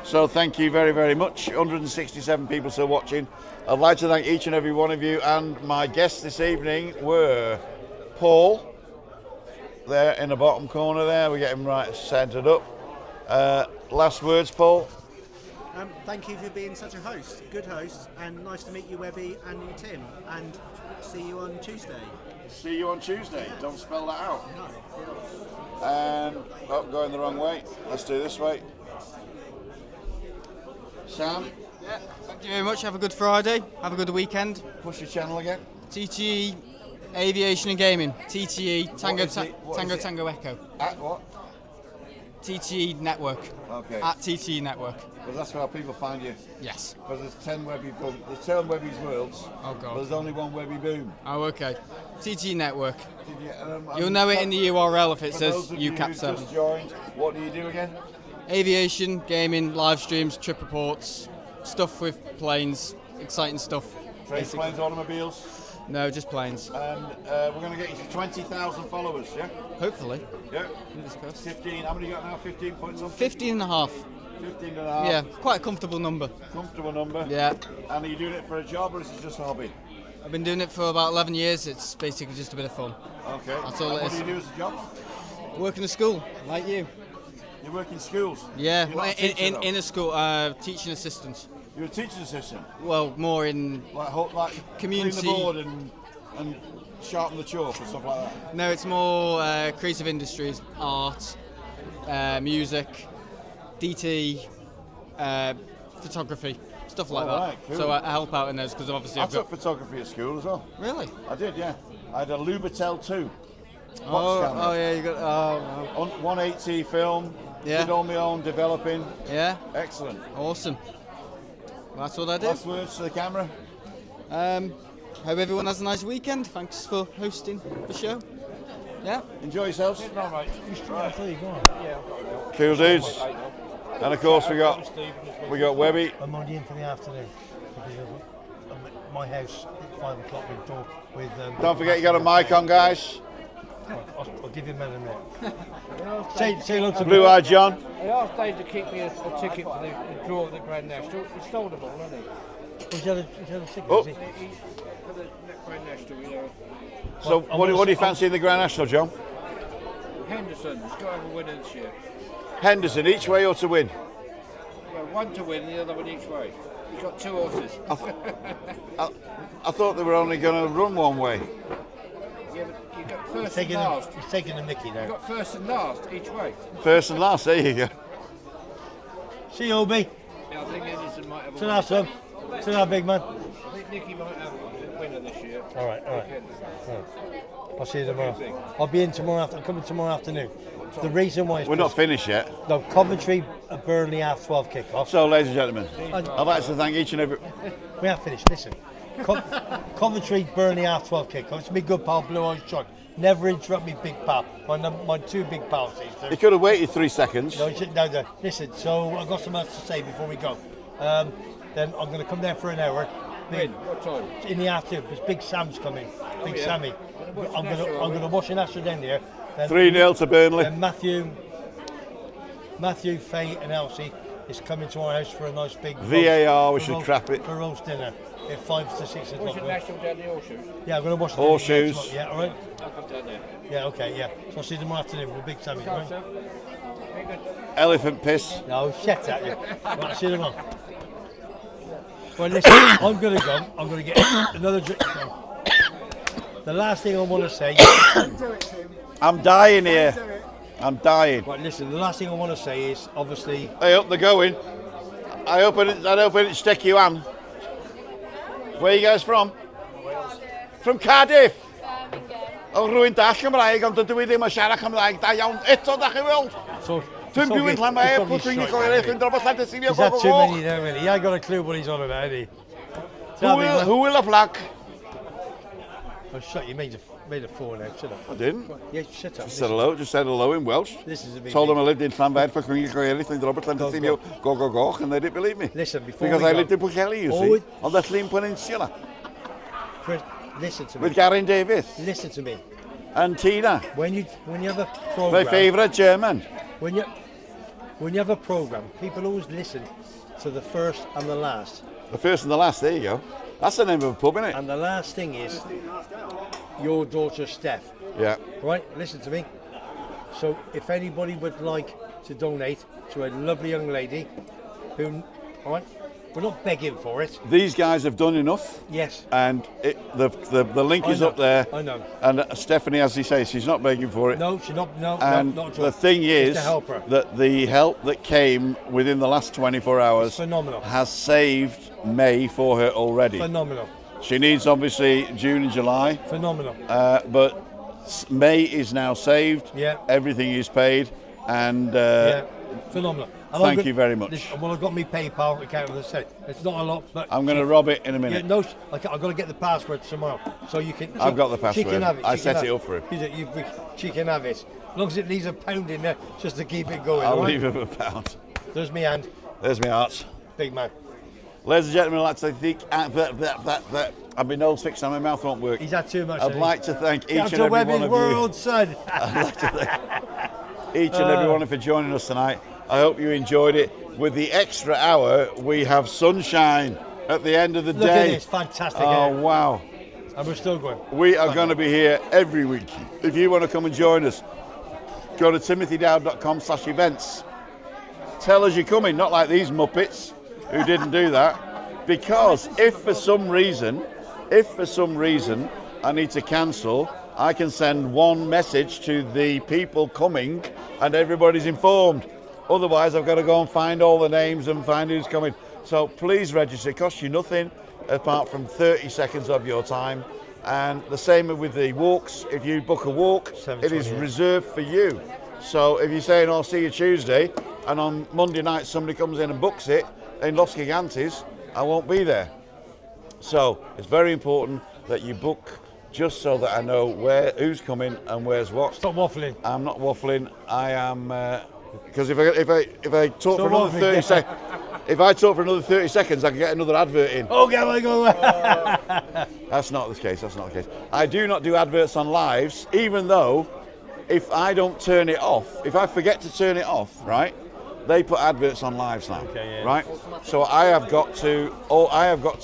So thank you very, very much. 167 people still watching. I'd like to thank each and every one of you. And my guests this evening were Paul, there in the bottom corner there. We get him right centred up. Last words, Paul.
Thank you for being such a host, good host, and nice to meet you, Webby and Tim. And see you on Tuesday.
See you on Tuesday. Don't spell that out. And going the wrong way. Let's do this way. Sam?
Yeah, thank you very much. Have a good Friday. Have a good weekend.
Push your channel again.
TTE Aviation and Gaming. TTE Tango Echo.
At what?
TTE Network.
Okay.
At TTE Network.
Because that's how people find you.
Yes.
Because there's 10 Webby boom. There's 10 Webby's worlds.
Oh God.
But there's only one Webby boom.
Oh, okay. TTE Network.
You,
You'll know it in the URL if it says
Just
UCAP 7.
joined. What do you do again?
Aviation, gaming, live streams, trip reports, stuff with planes, exciting stuff.
Train planes, automobiles.
No, just planes.
And we're going to get you to 20,000 followers, yeah?
Hopefully.
Yeah. 15. How many you got now? 15 points on?
15 and a half.
15 and a half.
Yeah, quite a comfortable number.
Comfortable number.
Yeah.
And are you doing it for a job or is it just a hobby?
I've been doing it for about 11 years. It's basically just a bit of fun.
Okay.
That's all it is.
What do you do as a job?
Work in a school, like you.
You work in schools?
Yeah,
You're not a teacher,
in a school, teaching assistant.
You're a teaching assistant?
Well, more in
like
community.
Clean the board and sharpen the chalk and stuff like that?
No, it's more creative industries, art, music, DT, photography, stuff like that.
Right, cool.
So I help out in those because obviously
I took photography at school as well.
Really?
I did, yeah. I had a Lubatel 2.
Oh yeah, you got. Oh,
180 film.
Yeah.
Did all my own developing.
Yeah.
Excellent.
Awesome. Well, that's what I do.
Last words to the camera.
Hope everyone has a nice weekend. Thanks for hosting the show. Yeah.
Enjoy yourselves.
No, mate.
Cool dudes. And of course we got Webby.
I'm only in for the afternoon because I'm at my house at 5 o'clock with talk with.
Don't forget you got a mic on, guys.
I'll give you a minute. Say lots of
Blue Eyed John.
I asked Dave to keep me a ticket for the draw at the Grand National. He stole them all, hasn't he?
He's had a ticket,
Oh.
is he?
For the Grand National, you know.
So what do you fancy in the Grand National, John?
Henderson's got to have a winner this year.
Henderson, each way or to win?
Well, one to win, the other one each way. He's got 2 horses.
I thought they were only going to run one way.
Yeah, but you got first and last.
He's taking the mickey
You
now.
got first and last each way.
First and last, there you go.
See you, Obi.
Yeah, I think Henderson might have a
Ta-ra, son. Ta-ra, big man.
I think Nicky might have a winner this year.
All right. I'll see you tomorrow. I'll be in tomorrow. I'm coming tomorrow afternoon. The reason why
We're not finished yet.
No, Coventry, Burnley, half 12 kick-off.
So, ladies and gentlemen, I'd like to thank each and every...
We have finished. Listen, Coventry, Burnley, half 12 kick-off. It's my good pal, Blue Eyes John. Never interrupt me, big pal. My 2 big pals.
You could have waited 3 seconds.
No. Listen. So I've got something else to say before we go. Then I'm going to come there for an hour.
When? What time?
In the afternoon, because Big Sam's coming. Big
yeah.
Sammy.
watch
I'm
Nashville,
going to watch an Astra then there.
3-0 to Burnley.
Then Matthew, Faye and Elsie is coming to our house for a nice big
VAR, we should trap it.
for roast dinner at 5 to 6 o'clock.
Watching Nashville down the horseshoes.
Yeah, I'm going to watch the
Horseshoes.
tomorrow. Yeah, all right.
I'll come down there.
Yeah, okay, yeah. So I'll see you tomorrow afternoon with Big Sammy, right?
So, very good.
Elephant piss.
No, shut at you. Right, I'll see you tomorrow. Well, listen, I'm going to go. I'm going to get another drink. The last thing I want to say.
I'm dying here. I'm dying.
Right, listen, the last thing I want to say is obviously.
I hope they're going. I hope it's stick you on. Where are you guys from? From Cardiff. Oh, rwy'n dall Cymraeg, ond dydw I ddim yn siarad Cymraeg da iawn. Eto, da chi weld.
So,
Dwi'n byw yn Llanfair, pwtw'n i goel eich yn drafod Llanfair.
He's had too many there, really. He ain't got a clue what he's on about, has he?
Who will have flag?
Oh, shut you made a four now, shut up.
I didn't.
Yeah, shut up.
Just said hello in Welsh.
This is a big
Told them I lived in Llanfair, pwtw'n i goel eich yn drafod Llanfair. Go, and they didn't believe me.
Listen, before
Because
we
I
go,
lived in Pwllheli, you
Always-
see, on the Llyn Peninsula,
Chris, listen to me.
with Garen Davis
Listen to me.
and Tina,
When you have a
my
program,
favourite German.
when you have a program, people always listen to the first and the last.
The first and the last, there you go. That's the name of a pub, isn't it?
And the last thing is your daughter Steph.
Yeah.
Right, listen to me. So if anybody would like to donate to a lovely young lady who, all right, we're not begging for it.
These guys have done enough,
Yes,
and the link
I
is
know,
up there.
I know.
And Stephanie, as he says, she's not begging for it.
No, she's not. No,
And
no, not at all.
the thing is
It's to help her.
that the help that came within the last 24 hours
Phenomenal.
has saved May for her already.
Phenomenal.
She needs obviously June and July,
Phenomenal.
but May is now saved.
Yeah.
Everything is paid, and
Yeah, phenomenal. And
thank
I've got-
you very much.
Listen, well, I've got my PayPal account, as I said. It's not a lot, but
I'm going to rob it in a
yeah,
minute.
no, I've got to get the password tomorrow, so you can.
I've got the
She can
password.
have it.
I
she
set
can
it
have
up for her.
She can have it, as long as it leaves a pound in there, just to keep it going.
I'll
all right?
leave him a pound.
There's my hand,
There's my hearts.
big man.
Ladies and gentlemen, I'd like to thank. I've been nose fixed and my mouth won't work.
He's had too much.
I'd like to thank each
Get
and
to
every one
Webby's
of
world, son.
I'd like to thank each and every one of you for joining us tonight. I hope you enjoyed it. With the extra hour, we have sunshine at the end of the
Look at
day.
this, fantastic.
Oh,
isn't it?
wow.
And we're still going.
We are going to be here every week. If you want to come and join us, go to timothydowd.com/events. Tell us you're coming, not like these muppets who didn't do that. Because if for some reason I need to cancel, I can send one message to the people coming and everybody's informed. Otherwise, I've got to go and find all the names and find who's coming. So please register. It costs you nothing apart from 30 seconds of your time. And the same with the walks. If you book a walk, it is reserved for you. So if you're saying, I'll see you Tuesday, and on Monday night somebody comes in and books it in Los Gigantes, I won't be there. So it's very important that you book just so that I know who's coming and where's what.
Stop waffling.
I'm not waffling. I am because if I talk for another 30 seconds, if I talk for another 30 seconds, I can get another advert in.
Okay, I go.
That's not the case. That's not the case. I do not do adverts on lives, even though if I don't turn it off, if I forget to turn it off, right? They put adverts on lives now, right? So I have got to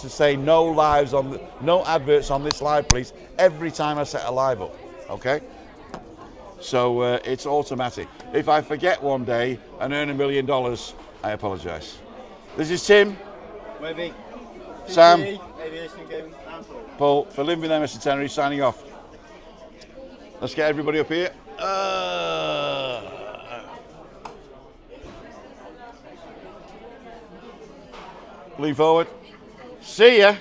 say no lives on, no adverts on this live, please, every time I set a live up, okay? So it's automatic. If I forget one day and earn $1 million, I apologise. This is Tim,
Webby.
Sam,
Aviation game.
Paul, for LWMST Tenerife, signing off. Let's get everybody up here. Lean forward. See ya.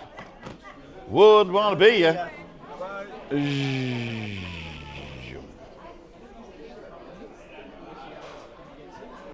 Would want to be ya.